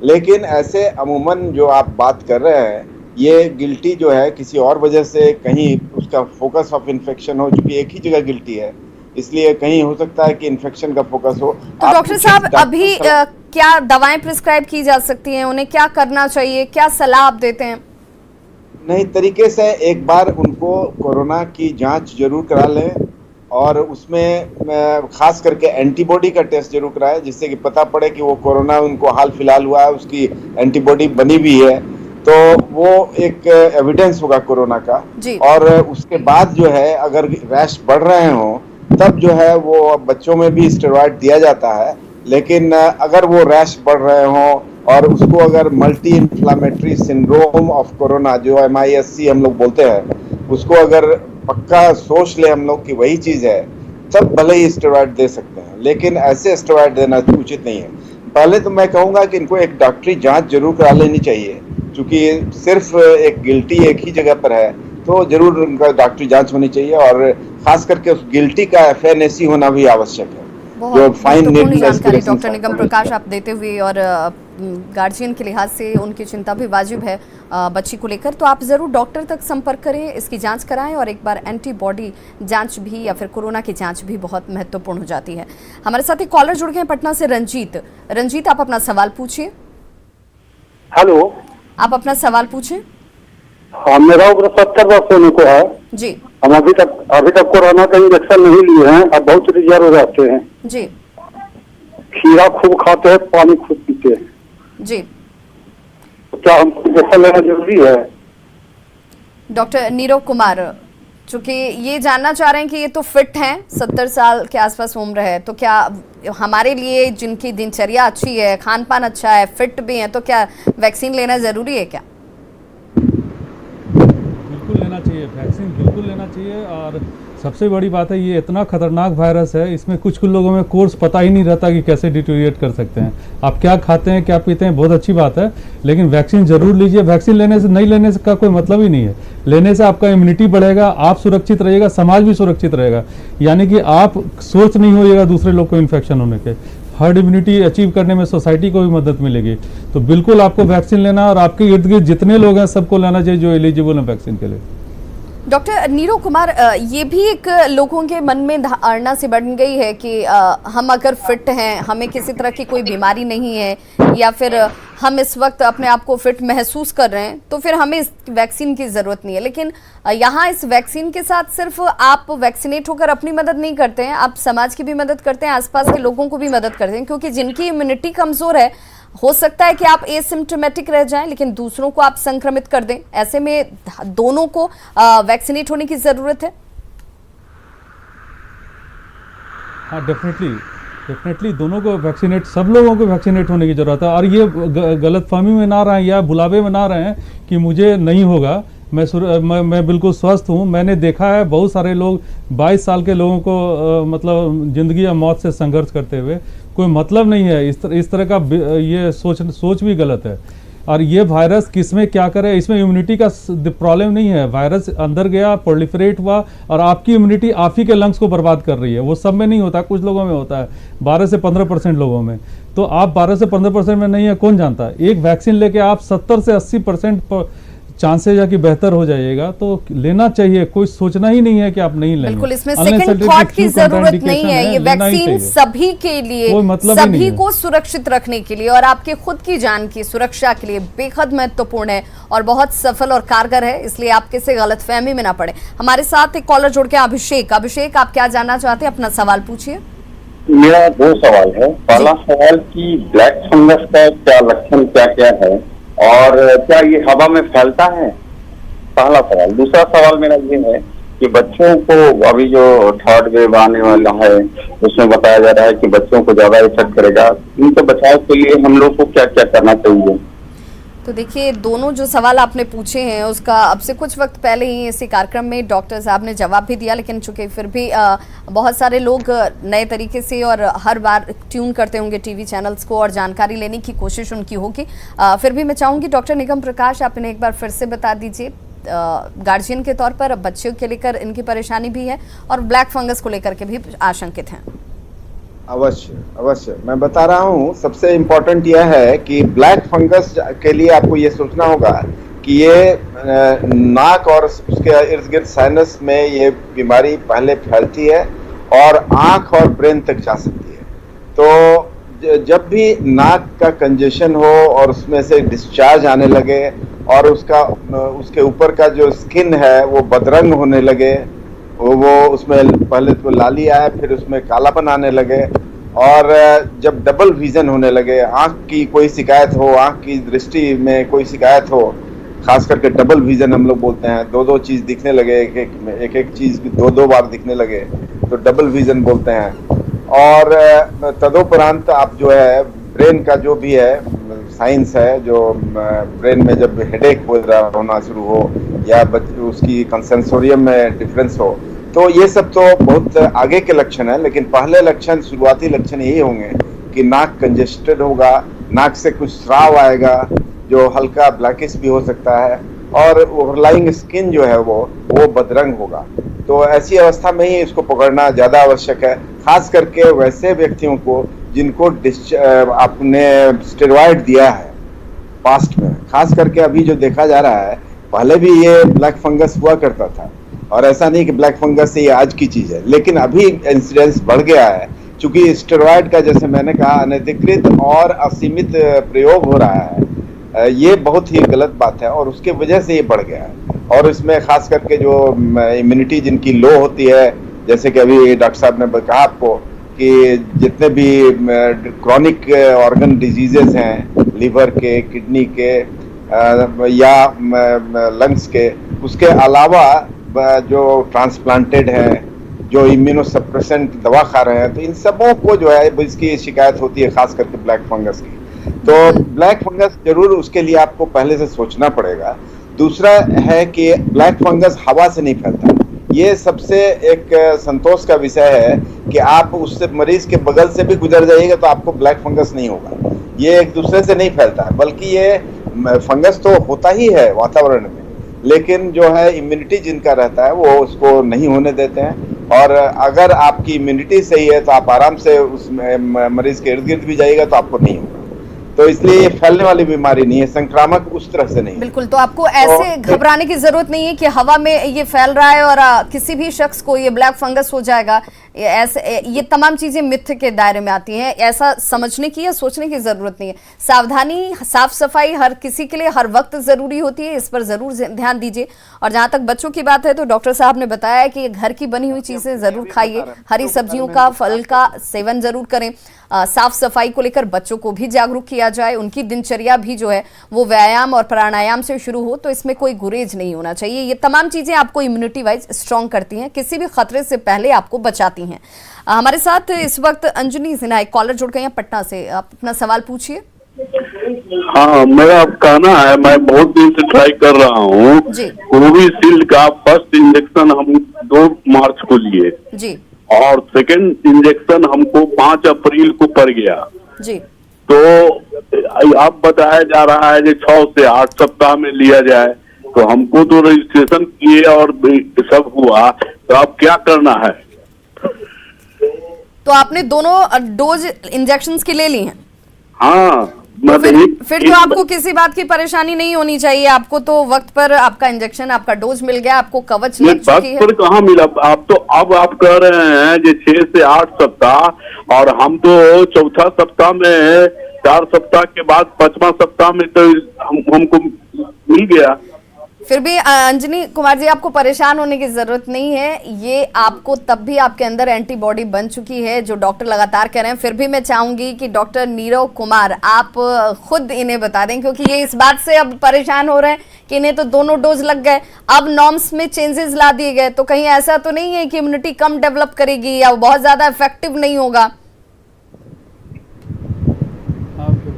लेकिन ऐसे अमूमन जो आप बात कर रहे हैं, ये गिल्टी जो है किसी और वजह से कहीं उसका फोकस ऑफ इन्फेक्शन हो, चूंकि एक ही जगह गिल्टी है, इसलिए कहीं हो सकता है कि इन्फेक्शन का फोकस हो। तो डॉक्टर साहब, अभी क्या दवाएं प्रिस्क्राइब की जा सकती हैं, उन्हें क्या करना चाहिए, क्या सलाह आप देते हैं? नई तरीके से एक बार उनको कोरोना की जांच जरूर करा लें और उसमें खास करके एंटीबॉडी का टेस्ट जरूर कराएं, जिससे कि पता पड़े कि वो कोरोना उनको हाल फिलहाल हुआ है, उसकी एंटीबॉडी बनी हुई है, तो वो एक एविडेंस होगा कोरोना का। और उसके बाद जो है अगर रैश बढ़ रहे हों तब जो है वो बच्चों में भी स्टेरॉयड दिया जाता है। लेकिन अगर वो रैश बढ़ रहे हों और उसको अगर multi inflammatory syndrome of corona, जो MIS-C हम लोग बोलते हैं, उसको अगर पक्का सोच ले हम लोग कि वही चीज़ है, तब भले ही स्टेरॉयड दे सकते हैं। लेकिन ऐसे स्टेरॉइड देना उचित नहीं है। पहले तो मैं कहूँगा कि इनको एक डॉक्टरी जांच जरूर करा लेनी चाहिए, क्योंकि सिर्फ एक गिल्टी एक ही जगह पर है, तो जरूर उनका डॉक्टरी जांच होनी चाहिए, और खास करके उस गिल्टी का FNAC होना भी आवश्यक है। बहुत महत्वपूर्ण जानकारी डॉक्टर निगम प्रकाश आप देते हुए, और गार्जियन के लिहाज से उनकी चिंता भी वाजिब है बच्ची को लेकर, तो आप जरूर डॉक्टर तक संपर्क करें, इसकी जांच कराएं, और एक बार एंटीबॉडी जांच भी या फिर कोरोना की जांच भी बहुत महत्वपूर्ण हो जाती है। हमारे साथ एक कॉलर जुड़ गए हैं पटना से, रंजीत आप अपना सवाल पूछिए। हेलो, आप अपना सवाल पूछिए। हाँ, मेरा उम्र 70 वर्ष होने को है जी। हम अभी तक कोरोना का इंजेक्शन नहीं लिए हैं, अब बहुत रिजर्व हो जाते हैं जी। खीरा खूब खाते हैं, पानी खूब पीते हैं जी। तो क्या हमको इंजेक्शन लेना जरूरी है? डॉक्टर नीरव कुमार, चूंकि ये जानना चाह रहे हैं कि ये तो फिट हैं, 70 साल के आसपास उम्र है, तो क्या हमारे लिए जिनकी दिनचर्या अच्छी है, खान पान अच्छा है, फिट भी है, तो क्या वैक्सीन लेना जरूरी है क्या? बिल्कुल लेना चाहिए, वैक्सीन बिल्कुल लेना चाहिए। और सबसे बड़ी बात है, ये इतना खतरनाक वायरस है, इसमें कुछ लोगों में कोर्स पता ही नहीं रहता कि कैसे डिटोरिएट कर सकते हैं। आप क्या खाते हैं, क्या पीते हैं, बहुत अच्छी बात है, लेकिन वैक्सीन जरूर लीजिए। वैक्सीन लेने से नहीं लेने से का कोई मतलब ही नहीं है। लेने से आपका इम्यूनिटी बढ़ेगा, आप सुरक्षित रहिएगा, समाज भी सुरक्षित रहेगा, यानी कि आप सोच नहीं होइएगा दूसरे लोग को इन्फेक्शन होने के। हर्ड इम्यूनिटी अचीव करने में सोसाइटी को भी मदद मिलेगी। तो बिल्कुल आपको वैक्सीन लेना, और आपके इर्द गिर्द जितने लोग हैं सबको लेना चाहिए जो एलिजिबल हैं वैक्सीन के लिए। डॉक्टर नीरव कुमार, ये भी एक लोगों के मन में धारणा से बन गई है कि हम अगर फिट हैं, हमें किसी तरह की कोई बीमारी नहीं है, या फिर हम इस वक्त अपने आप को फिट महसूस कर रहे हैं, तो फिर हमें इस वैक्सीन की ज़रूरत नहीं है। लेकिन यहाँ इस वैक्सीन के साथ सिर्फ आप वैक्सीनेट होकर अपनी मदद नहीं करते हैं, आप समाज की भी मदद करते हैं, आसपास के लोगों को भी मदद करते हैं, क्योंकि जिनकी इम्यूनिटी कमज़ोर है, हो सकता है कि आप एसिम्प्टोमेटिक रह जाएं, लेकिन दूसरों को आप संक्रमित कर दें। ऐसे में दोनों को वैक्सीनेट होने की ज़रूरत है। हाँ, डेफिनेटली दोनों को वैक्सीनेट, सब लोगों को वैक्सीनेट होने की ज़रूरत है। और ये गलतफहमी में ना रहें या बुलावे में ना रहें कि मुझे नहीं होगा, मैं बिल्कुल स्वस्थ हूँ। मैंने देखा है बहुत सारे लोग 22 साल के लोगों को मतलब ज़िंदगी या मौत से संघर्ष करते हुए, कोई मतलब नहीं है। इस तरह का ये सोच भी गलत है। और ये वायरस किस में क्या करे, इसमें इम्यूनिटी का प्रॉब्लम नहीं है। वायरस अंदर गया, प्रोलिफरेट हुआ, और आपकी इम्यूनिटी आप ही के लंग्स को बर्बाद कर रही है। वो सब में नहीं होता, कुछ लोगों में होता है, 12 से 15% लोगों में। तो आप 12 से 15% में नहीं है, कौन जानता है। एक वैक्सीन लेके आप 70 से 80% चांसेज है कि बेहतर हो जाइएगा, तो लेना चाहिए। कोई सोचना ही नहीं है कि आप नहीं लेंगे। बिल्कुल, इसमें सेकंड थॉट की जरूरत नहीं है। ये वैक्सीन सभी के लिए, सभी को सुरक्षित रखने के लिए और आपके खुद की जान की सुरक्षा के लिए बेहद महत्वपूर्ण है और बहुत सफल और कारगर है। इसलिए आप किसी गलतफहमी में ना पड़े। हमारे साथ एक कॉलर जुड़ के अभिषेक, आप क्या जानना चाहते हैं, अपना सवाल पूछिए। मेरा 2 सवाल है। पहला सवाल कि ब्लैक फंगस का क्या लक्षण क्या है और क्या ये हवा में फैलता है, पहला सवाल। दूसरा सवाल मेरा ये है कि बच्चों को अभी जो 3rd वेव आने वाला है उसमें बताया जा रहा है कि बच्चों को ज्यादा इफेक्ट करेगा, इनके बचाव के लिए हम लोग को क्या क्या करना चाहिए? तो देखिए, दोनों जो सवाल आपने पूछे हैं उसका अब से कुछ वक्त पहले ही इसी कार्यक्रम में डॉक्टर साहब ने जवाब भी दिया, लेकिन चूंकि फिर भी बहुत सारे लोग नए तरीके से और हर बार ट्यून करते होंगे टीवी चैनल्स को और जानकारी लेने की कोशिश उनकी होगी। फिर भी मैं चाहूँगी डॉक्टर निगम प्रकाश, आप इन्हें एक बार फिर से बता दीजिए। गार्जियन के तौर पर बच्चों के लेकर इनकी परेशानी भी है और ब्लैक फंगस को लेकर के भी आशंकित हैं। अवश्य मैं बता रहा हूँ। सबसे इम्पोर्टेंट यह है कि ब्लैक फंगस के लिए आपको ये सोचना होगा कि ये नाक और उसके इर्द गिर्द साइनस में ये बीमारी पहले फैलती है और आँख और ब्रेन तक जा सकती है। तो जब भी नाक का कंजेशन हो और उसमें से डिस्चार्ज आने लगे और उसके ऊपर का जो स्किन है वो बदरंग होने लगे, वो उसमें पहले तो लाली आए, फिर उसमें कालापन आने लगे, और जब डबल विजन होने लगे, आँख की कोई शिकायत हो, आँख की दृष्टि में कोई शिकायत हो, खास करके डबल विजन हम लोग बोलते हैं, 2-2 चीज़ दिखने लगे, एक चीज़ 2-2 बार दिखने लगे तो डबल विजन बोलते हैं। और तदोपरांत आप जो है ब्रेन का जो भी है साइंस है, जो ब्रेन में जब हेडेक होना शुरू हो या उसकी कंसेंसोरियम में डिफरेंस हो, तो ये सब तो बहुत आगे के लक्षण है, लेकिन पहले लक्षण, शुरुआती लक्षण यही होंगे कि नाक कंजेस्टेड होगा, नाक से कुछ स्राव आएगा जो हल्का ब्लैकिश भी हो सकता है, और ओवरलाइंग स्किन जो है वो बदरंग होगा। तो ऐसी अवस्था में ही इसको पकड़ना ज़्यादा आवश्यक है, खास करके वैसे व्यक्तियों को जिनको आपने स्टेरॉइड दिया है पास्ट में। खास करके अभी जो देखा जा रहा है, पहले भी ये ब्लैक फंगस हुआ करता था, और ऐसा नहीं कि ब्लैक फंगस से ये आज की चीज़ है, लेकिन अभी इंसिडेंस बढ़ गया है क्योंकि स्टेरॉइड का, जैसे मैंने कहा, अनधिकृत और असीमित प्रयोग हो रहा है। ये बहुत ही गलत बात है और उसके वजह से ये बढ़ गया है। और इसमें खास करके जो इम्यूनिटी जिनकी लो होती है, जैसे कि अभी डॉक्टर साहब ने कहा आपको कि जितने भी क्रॉनिक ऑर्गन डिजीजेस हैं, लिवर के, किडनी के या लंग्स के, उसके अलावा जो ट्रांसप्लांटेड हैं, जो इम्यूनोसप्रेसेंट दवा खा रहे हैं, तो इन सबों को जो है इसकी शिकायत होती है, खास करके ब्लैक फंगस की। तो ब्लैक फंगस जरूर, उसके लिए आपको पहले से सोचना पड़ेगा। दूसरा है कि ब्लैक फंगस हवा से नहीं फैलता। ये सबसे एक संतोष का विषय है कि आप उससे मरीज के बगल से भी गुजर जाइएगा तो आपको ब्लैक फंगस नहीं होगा। ये एक दूसरे से नहीं फैलता है, बल्कि ये फंगस तो होता ही है वातावरण में, लेकिन जो है इम्यूनिटी जिनका रहता है वो उसको नहीं होने देते हैं। और अगर आपकी इम्यूनिटी सही है तो आप आराम से उस मरीज के इर्द गिर्द भी जाइएगा तो आपको नहीं होगा। तो इसलिए ये फैलने वाली बीमारी नहीं है, संक्रामक उस तरह से नहीं है। बिल्कुल, तो आपको ऐसे घबराने की जरूरत नहीं है कि हवा में ये फैल रहा है और किसी भी शख्स को ये ब्लैक फंगस हो जाएगा। ऐसे ये तमाम चीजें मिथ्य के दायरे में आती हैं, ऐसा समझने की या सोचने की जरूरत नहीं है। सावधानी, साफ सफाई हर किसी के लिए हर वक्त जरूरी होती है, इस पर जरूर ध्यान दीजिए। और जहां तक बच्चों की बात है तो डॉक्टर साहब ने बताया कि घर की बनी हुई चीजें जरूर खाइए, हरी सब्जियों का, फल का सेवन जरूर करें। साफ सफाई को लेकर बच्चों को भी जागरूक किया जाए, उनकी दिनचर्या भी जो है वो व्यायाम और प्राणायाम से शुरू हो, तो इसमें कोई गुरेज नहीं होना चाहिए। ये तमाम चीजें आपको इम्यूनिटी वाइज स्ट्रांग करती हैं, किसी भी खतरे से पहले आपको बचाती हैं। हमारे साथ इस वक्त अंजनी सिन्हा एक कॉलर जुड़ गए हैं पटना से, आप अपना सवाल पूछिए। हाँ, मेरा कहना है, मैं बहुत दिन से ट्राई कर रहा हूँ, कोविशील्ड का फर्स्ट इंजेक्शन हम 2 मार्च को लिए जी, और सेकंड इंजेक्शन हमको 5 अप्रैल को पड़ गया जी। तो अब बताया जा रहा है कि 6 से 8 सप्ताह में लिया जाए, तो हमको तो रजिस्ट्रेशन किए और सब हुआ, तो अब क्या करना है? तो आपने दोनों डोज इंजेक्शंस की ले ली हैं? हाँ, तो फिर तो आपको किसी बात की परेशानी नहीं होनी चाहिए। आपको तो वक्त पर आपका इंजेक्शन, आपका डोज मिल गया, आपको कवच लग चुकी है। वक्त पर कहाँ मिला? आप तो अब आप कह रहे हैं कि 6 से 8 सप्ताह, और हम तो चौथा सप्ताह में, 4 सप्ताह के बाद 5वां सप्ताह में तो हमको मिल गया। फिर भी अंजनी कुमार जी, आपको परेशान होने की जरूरत नहीं है। ये आपको तब भी आपके अंदर एंटीबॉडी बन चुकी है, जो डॉक्टर लगातार कह रहे हैं। फिर भी मैं चाहूंगी कि डॉक्टर नीरव कुमार आप खुद इन्हें बता दें, क्योंकि ये इस बात से अब परेशान हो रहे हैं कि इन्हें तो दोनों डोज लग गए, अब नॉर्म्स में चेंजेस ला दिए गए, तो कहीं ऐसा तो नहीं है कि इम्यूनिटी कम डेवलप करेगी या बहुत ज्यादा इफेक्टिव नहीं होगा?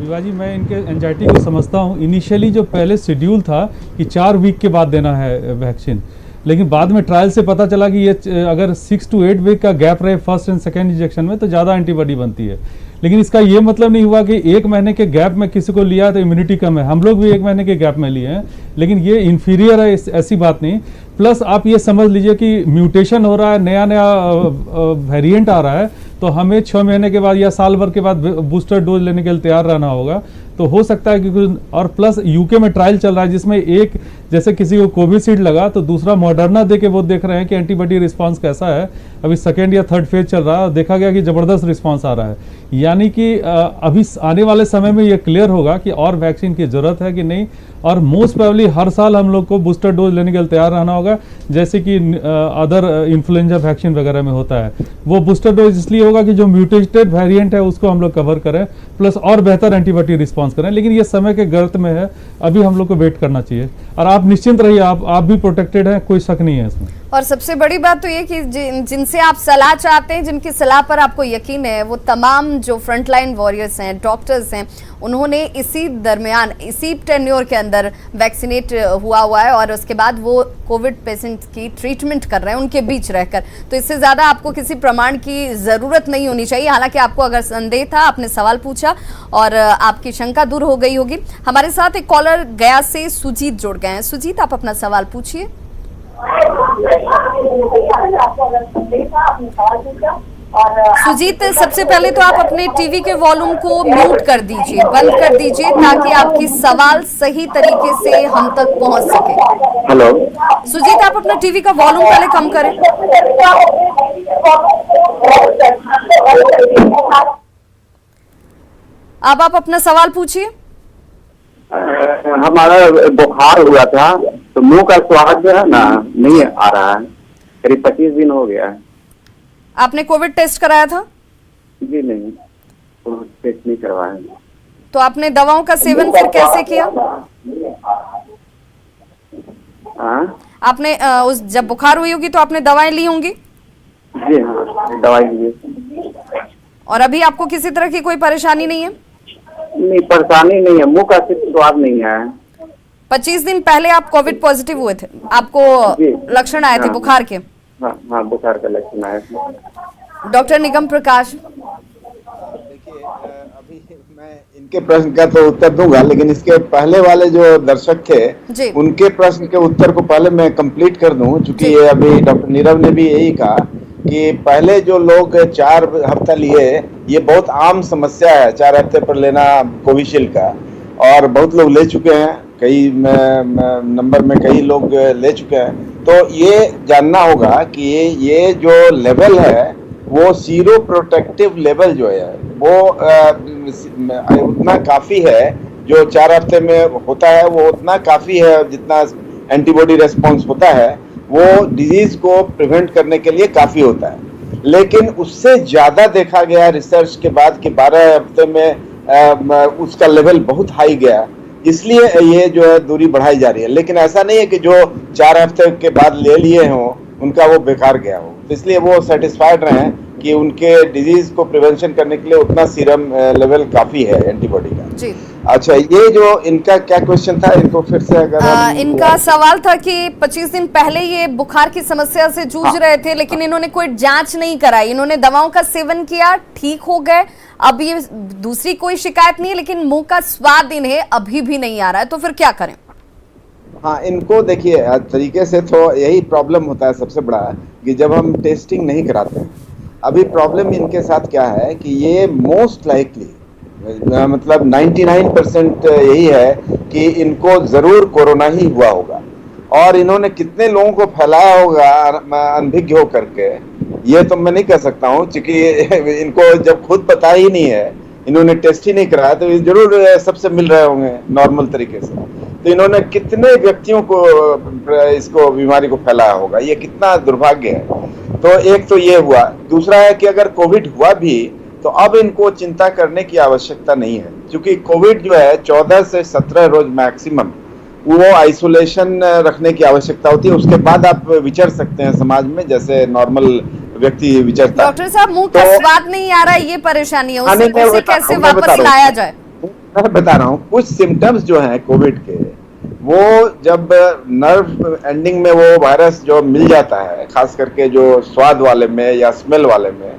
विवा जी, मैं इनके एंजाइटी को समझता हूँ। इनिशियली जो पहले शेड्यूल था कि 4 वीक के बाद देना है वैक्सीन, लेकिन बाद में ट्रायल से पता चला कि ये अगर 6 to 8 वीक का गैप रहे फर्स्ट एंड सेकेंड इंजेक्शन में तो ज़्यादा एंटीबॉडी बनती है। लेकिन इसका ये मतलब नहीं हुआ कि 1 महीने के गैप में किसी को लिया तो इम्यूनिटी कम है। हम लोग भी 1 महीने के गैप में लिए हैं, लेकिन ये इन्फीरियर है, ऐसी बात नहीं। प्लस आप ये समझ लीजिए कि म्यूटेशन हो रहा है, नया वेरिएंट आ रहा है, तो हमें 6 महीने के बाद या साल भर के बाद बूस्टर डोज लेने के लिए तैयार रहना होगा। तो हो सकता है कि और प्लस यूके में ट्रायल चल रहा है जिसमें एक, जैसे किसी को कोविशील्ड लगा तो दूसरा मॉडर्ना दे के वो देख रहे हैं कि एंटीबॉडी रिस्पांस कैसा है। अभी 2nd या 3rd फेज चल रहा है, देखा गया कि ज़बरदस्त रिस्पांस आ रहा है। यानी कि अभी आने वाले समय में ये क्लियर होगा कि और वैक्सीन की ज़रूरत है कि नहीं। और मोस्ट प्रोबेबली हर साल हम लोग को बूस्टर डोज लेने के लिए तैयार रहना होगा, जैसे कि अदर इन्फ्लुएंजा वैक्सीन वगैरह में होता है। वो बूस्टर डोज इसलिए होगा कि जो म्यूटेटेड वेरिएंट है उसको हम लोग कवर करें, प्लस और बेहतर एंटीबॉडी रिस्पांस करें। लेकिन ये समय के गर्त में है, अभी हम लोग को वेट करना चाहिए। और आप निश्चिंत रहिए, आप भी प्रोटेक्टेड हैं, कोई शक नहीं है इसमें। और सबसे बड़ी बात तो ये कि जिनसे आप सलाह चाहते हैं, जिनकी सलाह पर आपको यकीन है, वो तमाम जो फ्रंटलाइन वॉरियर्स हैं, डॉक्टर्स हैं, उन्होंने इसी दरमियान, इसी टेन्योर के अंदर वैक्सीनेट हुआ है और उसके बाद वो कोविड पेशेंट की ट्रीटमेंट कर रहे हैं उनके बीच रहकर। तो इससे ज़्यादा आपको किसी प्रमाण की ज़रूरत नहीं होनी चाहिए। हालांकि आपको अगर संदेह था, आपने सवाल पूछा और आपकी शंका दूर हो गई होगी। हमारे साथ एक कॉलर गया से सुजीत जुड़ गए हैं। सुजीत, आप अपना सवाल पूछिए। सुजीत, सबसे पहले तो आप अपने टीवी के वॉल्यूम को म्यूट कर दीजिए, बंद कर दीजिए, ताकि आपकी सवाल सही तरीके से हम तक पहुंच सके। हेलो सुजीत, आप अपना टीवी का वॉल्यूम पहले कम करें। अब आप अपना सवाल पूछिए। हमारा बुखार हुआ था तो मुंह का स्वाद जो है ना नहीं आ रहा है, करीब 25 दिन हो गया है। आपने कोविड टेस्ट कराया था? जी नहीं, टेस्ट नहीं करवाया। तो आपने दवाओं का सेवन फिर कैसे किया? आपने उस जब बुखार हुई होगी तो आपने दवाएं ली होंगी? जी हाँ, दवाई ली। और अभी आपको किसी तरह की कोई परेशानी नहीं है? नहीं, परेशानी नहीं है, मुंह का स्वाद नहीं है। 25 दिन पहले आप कोविड पॉजिटिव हुए थे, आपको लक्षण आए थे बुखार के? हाँ, बुखार का लक्षण आया था। डॉक्टर निगम प्रकाश, देखिए, अभी मैं इनके प्रश्न का तो उत्तर दूंगा, लेकिन इसके पहले वाले जो दर्शक थे उनके प्रश्न के उत्तर को पहले मैं कंप्लीट कर दूं, क्योंकि ये अभी डॉक्टर नीरव ने भी यही कहा कि पहले जो लोग 4 हफ्ता लिए, ये बहुत आम समस्या है 4 हफ्ते पर लेना कोविशील्ड का, और बहुत लोग ले चुके हैं, कई नंबर में कई लोग ले चुके हैं। तो ये जानना होगा कि ये जो लेवल है वो सीरो प्रोटेक्टिव लेवल जो है वो उतना काफ़ी है, जो 4 हफ्ते में होता है वो उतना काफ़ी है, जितना एंटीबॉडी रेस्पॉन्स होता है वो डिजीज को प्रिवेंट करने के लिए काफ़ी होता है। लेकिन उससे ज़्यादा देखा गया रिसर्च के बाद कि 12 हफ्ते में उसका लेवल बहुत हाई गया, इसलिए ये जो है दूरी बढ़ाई जा रही है। लेकिन ऐसा नहीं है कि जो 4 हफ्ते के बाद ले लिए हों उनका वो बेकार गया हो, तो इसलिए वो सेटिस्फाइड रहें कि उनके डिजीज को प्रिवेंशन करने के लिए उतना सीरम लेवल काफी है एंटीबॉडी का। जी। अच्छा, ये जो इनका क्या क्वेश्चन था, इनको फिर से अगर इनका सवाल था कि 25 दिन पहले ये बुखार की समस्या से जूझ रहे थे, लेकिन इन्होंने कोई जांच नहीं कराई, इन्होंने दवाओं का सेवन किया, ठीक हो गए, अब ये दूसरी कोई शिकायत नहीं है, लेकिन मुंह का स्वाद इन्हें अभी भी नहीं आ रहा है, तो फिर क्या करें? हाँ, इनको देखिए तरीके से तो यही प्रॉब्लम होता है सबसे बड़ा, कि जब हम टेस्टिंग नहीं कराते हैं। अभी प्रॉब्लम इनके साथ क्या है कि ये मोस्ट लाइकली मतलब 99% यही है कि इनको जरूर कोरोना ही हुआ होगा, और इन्होंने कितने लोगों को फैलाया होगा अनभिज्ञ हो करके ये तो मैं नहीं कह सकता हूँ, क्योंकि इनको जब खुद पता ही नहीं है, इन्होंने टेस्ट ही नहीं कराया, तो जरूर सबसे मिल रहे होंगे नॉर्मल तरीके से। तो इन्होंने कितने व्यक्तियों को इसको बीमारी को फैलाया होगा, ये कितना दुर्भाग्य है। तो एक तो ये हुआ, दूसरा है कि अगर कोविड हुआ भी तो अब इनको चिंता करने की आवश्यकता नहीं है, क्योंकि कोविड जो है 14 से 17 रोज मैक्सिमम वो आइसोलेशन रखने की आवश्यकता होती है, उसके बाद आप विचर सकते हैं समाज में जैसे नॉर्मल व्यक्ति विचरता है। डॉक्टर साहब, मुंह का स्वाद नहीं आ रहा है, ये परेशानी है, उसे कैसे वापस लाया जाए? मैं बता रहा हूँ, कुछ सिम्टम्स जो हैं कोविड के, वो जब नर्व एंडिंग में वो वायरस जो मिल जाता है, खास करके जो स्वाद वाले में या स्मेल वाले में,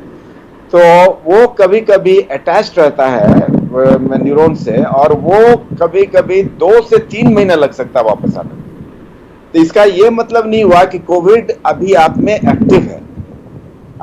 तो वो कभी कभी अटैच्ड रहता है न्यूरॉन से, और वो कभी कभी 2 से 3 महीना लग सकता है वापस आने में। तो इसका ये मतलब नहीं हुआ कि कोविड अभी आप में एक्टिव है,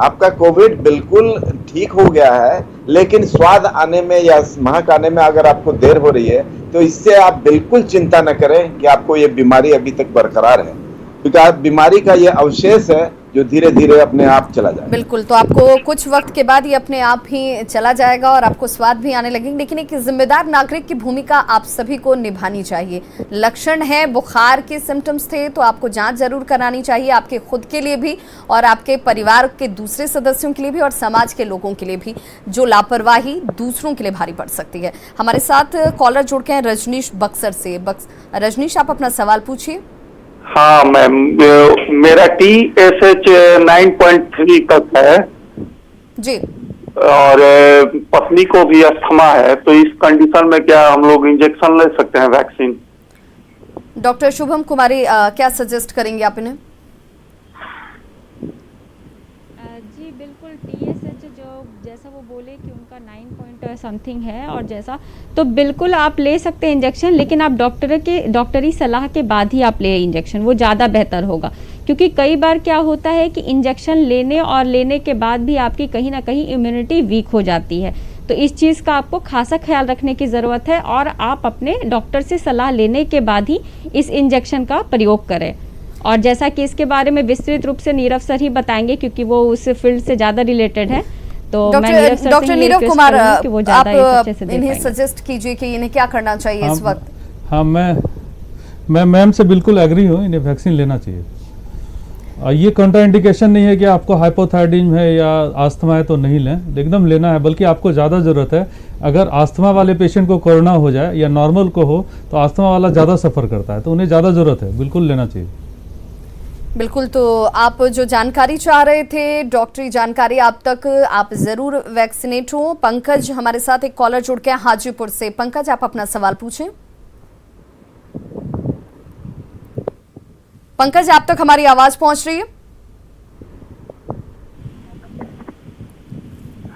आपका कोविड बिल्कुल ठीक हो गया है, लेकिन स्वाद आने में या महक आने में अगर आपको देर हो रही है तो इससे आप बिल्कुल चिंता न करें कि आपको ये बीमारी अभी तक बरकरार है, क्योंकि बीमारी का ये अवशेष है जो धीरे धीरे अपने आप चला जाएगा। बिल्कुल, तो आपको कुछ वक्त के बाद ये अपने आप ही चला जाएगा और आपको स्वाद भी आने लगेंगे, लेकिन एक जिम्मेदार नागरिक की भूमिका आप सभी को निभानी चाहिए। लक्षण है, बुखार के सिम्टम्स थे, तो आपको जांच जरूर करानी चाहिए, आपके खुद के लिए भी और आपके परिवार के दूसरे सदस्यों के लिए भी और समाज के लोगों के लिए भी, जो लापरवाही दूसरों के लिए भारी पड़ सकती है। हमारे साथ कॉलर जुड़ के हैं रजनीश बक्सर से। रजनीश, आप अपना सवाल पूछिए। हाँ मैम, मेरा TSH 9.3 तक है जी। और पत्नी को भी अस्थमा है, तो इस कंडीशन में क्या हम लोग इंजेक्शन ले सकते हैं वैक्सीन? डॉक्टर शुभम कुमारी क्या सजेस्ट करेंगे आप इन्हें? जी बिल्कुल, TSH जो जैसा वो बोले कि उनका 9 पॉइंट समथिंग है और जैसा, तो बिल्कुल आप ले सकते हैं इंजेक्शन, लेकिन आप डॉक्टरी सलाह के बाद ही आप ले इंजेक्शन, वो ज़्यादा बेहतर होगा। क्योंकि कई बार क्या होता है कि इंजेक्शन लेने के बाद भी आपकी कहीं ना कहीं इम्यूनिटी वीक हो जाती है, तो इस चीज़ का आपको खासा ख्याल रखने की ज़रूरत है और आप अपने डॉक्टर से सलाह लेने के बाद ही इस इंजेक्शन का प्रयोग करें। और जैसा कि इसके बारे में विस्तृत रूप से नीरव सर ही बताएंगे, क्योंकि वो उस फील्ड से ज़्यादा रिलेटेड है। तो डॉक्टर नीरव कुमार, आप इन्हें इन्हें सजेस्ट कीजिए कि इन्हें क्या करना चाहिए इस वक्त। हाँ, मैं मैम से बिल्कुल एग्री हूँ, इन्हें वैक्सीन लेना चाहिए। ये कंट्राइंडिकेशन नहीं है कि आपको हाइपोथायराइडिज्म है या आस्थमा है तो नहीं लें, एकदम लेना है, बल्कि आपको ज़्यादा ज़रूरत है। अगर आस्थमा वाले पेशेंट को कोरोना हो जाए या नॉर्मल को हो तो आस्थमा वाला ज़्यादा सफ़र करता है, तो उन्हें ज़्यादा ज़रूरत है, बिल्कुल लेना चाहिए। बिल्कुल, तो आप जो जानकारी चाह रहे थे, डॉक्टरी जानकारी आप तक, आप ज़रूर वैक्सीनेट हो। पंकज हमारे साथ एक कॉलर जुड़ के हाजीपुर से। पंकज, आप अपना सवाल पूछें। पंकज, आप तक हमारी आवाज पहुंच रही है?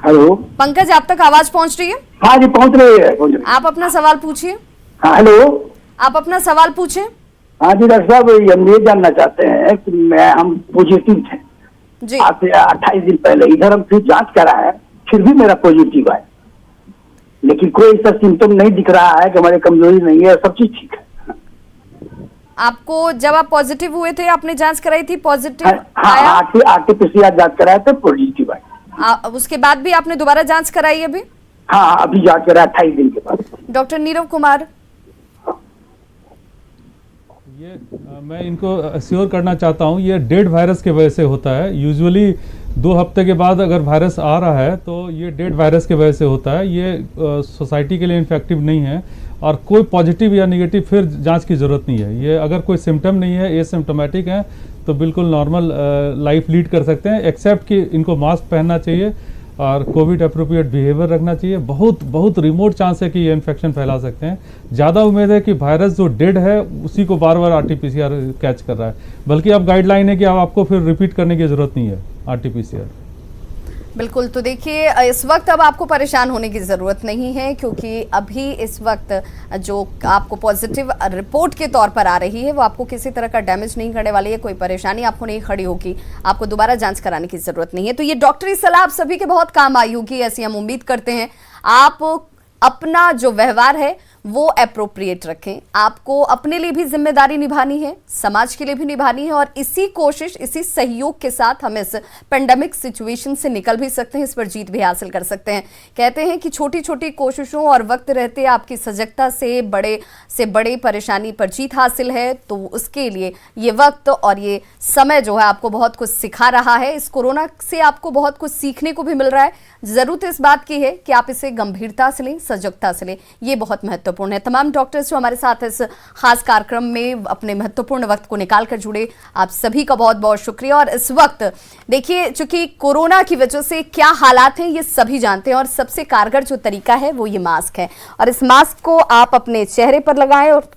हेलो पंकज, आप तक आवाज पहुंच रही है? हाँ जी, पहुंच रही है। आप अपना सवाल पूछिए। हाँ हेलो, आप अपना सवाल पूछें। हाँ जी डॉक्टर साहब, हम ये जानना चाहते हैं कि हम पॉजिटिव थे जी। आज से 28 दिन पहले, इधर हम फिर जांच कराए, फिर भी मेरा पॉजिटिव है, लेकिन कोई ऐसा सिम्टम नहीं दिख रहा है कि हमारी कमजोरी नहीं है, सब चीज ठीक है। आपको जब आप पॉजिटिव हुए थे, आपने जांच कराई थी, पॉजिटिव हाँ, आया? RT-PCR जांच कराया था, पॉजिटिव आया। उसके बाद भी आपने दोबारा जांच कराई अभी? हाँ, अभी जांच कराया 28 दिन के बाद। डॉक्टर नीरव कुमार, ये मैं इनको अश्योर करना चाहता हूँ, ये डेड वायरस के वजह से होता है। यूजुअली 2 हफ्ते के बाद अगर वायरस आ रहा है तो ये डेड वायरस के वजह से होता है, ये सोसाइटी के लिए इन्फेक्टिव नहीं है और कोई पॉजिटिव या नेगेटिव फिर जांच की ज़रूरत नहीं है। ये अगर कोई सिम्टम नहीं है, एसिम्प्टोमेटिक है, तो बिल्कुल नॉर्मल लाइफ लीड कर सकते हैं, एक्सेप्ट कि इनको मास्क पहनना चाहिए और कोविड अप्रोप्रिएट बिहेवियर रखना चाहिए। बहुत रिमोट चांस है कि ये इन्फेक्शन फैला सकते हैं। ज़्यादा उम्मीद है कि वायरस जो डेड है उसी को बार बार RT-PCR कैच कर रहा है, बल्कि अब गाइडलाइन है कि अब आपको फिर रिपीट करने की ज़रूरत नहीं है RT-PCR। बिल्कुल, तो देखिए इस वक्त अब आपको परेशान होने की ज़रूरत नहीं है, क्योंकि अभी इस वक्त जो आपको पॉजिटिव रिपोर्ट के तौर पर आ रही है वो आपको किसी तरह का डैमेज नहीं करने वाली है, कोई परेशानी आपको नहीं खड़ी होगी, आपको दोबारा जांच कराने की ज़रूरत नहीं है। तो ये डॉक्टरी सलाह आप सभी के बहुत काम आई होगी, ऐसी हम उम्मीद करते हैं। आप अपना जो व्यवहार है वो एप्रोप्रिएट रखें, आपको अपने लिए भी जिम्मेदारी निभानी है, समाज के लिए भी निभानी है, और इसी कोशिश, इसी सहयोग के साथ हम इस पेंडेमिक सिचुएशन से निकल भी सकते हैं, इस पर जीत भी हासिल कर सकते हैं। कहते हैं कि छोटी छोटी कोशिशों और वक्त रहते आपकी सजगता से बड़े परेशानी पर जीत हासिल है, तो उसके लिए ये वक्त और ये समय जो है आपको बहुत कुछ सिखा रहा है। इस कोरोना से आपको बहुत कुछ सीखने को भी मिल रहा है। जरूरत इस बात की है कि आप इसे गंभीरता से लें, सजगता से लें, ये बहुत महत्वपूर्ण है। तमाम डॉक्टर्स जो हमारे साथ इस खास कार्यक्रम में अपने महत्वपूर्ण वक्त को निकाल कर जुड़े, आप सभी का बहुत बहुत शुक्रिया। और इस वक्त देखिए, चूंकि कोरोना की वजह से क्या हालात हैं ये सभी जानते हैं, और सबसे कारगर जो तरीका है वो ये मास्क है, और इस मास्क को आप अपने चेहरे पर लगाएं और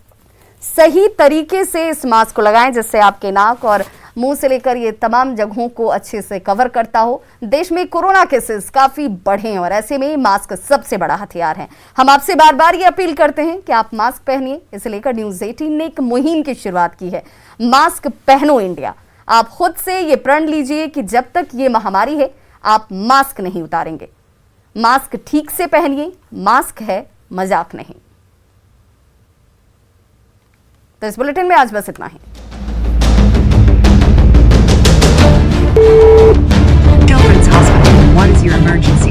सही तरीके से इस मास्क को लगाएं, जिससे आपके नाक और मुंह से लेकर ये तमाम जगहों को अच्छे से कवर करता हो। देश में कोरोना केसेस काफी बढ़े हैं और ऐसे में मास्क सबसे बड़ा हथियार है। हम आपसे बार बार ये अपील करते हैं कि आप मास्क पहनिए। इसे लेकर न्यूज़ 18 ने एक मुहिम की शुरुआत की है, मास्क पहनो इंडिया। आप खुद से ये प्रण लीजिए कि जब तक ये महामारी है आप मास्क नहीं उतारेंगे। मास्क ठीक से पहनिए, मास्क है मजाक नहीं। तो इस बुलेटिन में आज बस इतना ही। Children's Hospital, what is your emergency?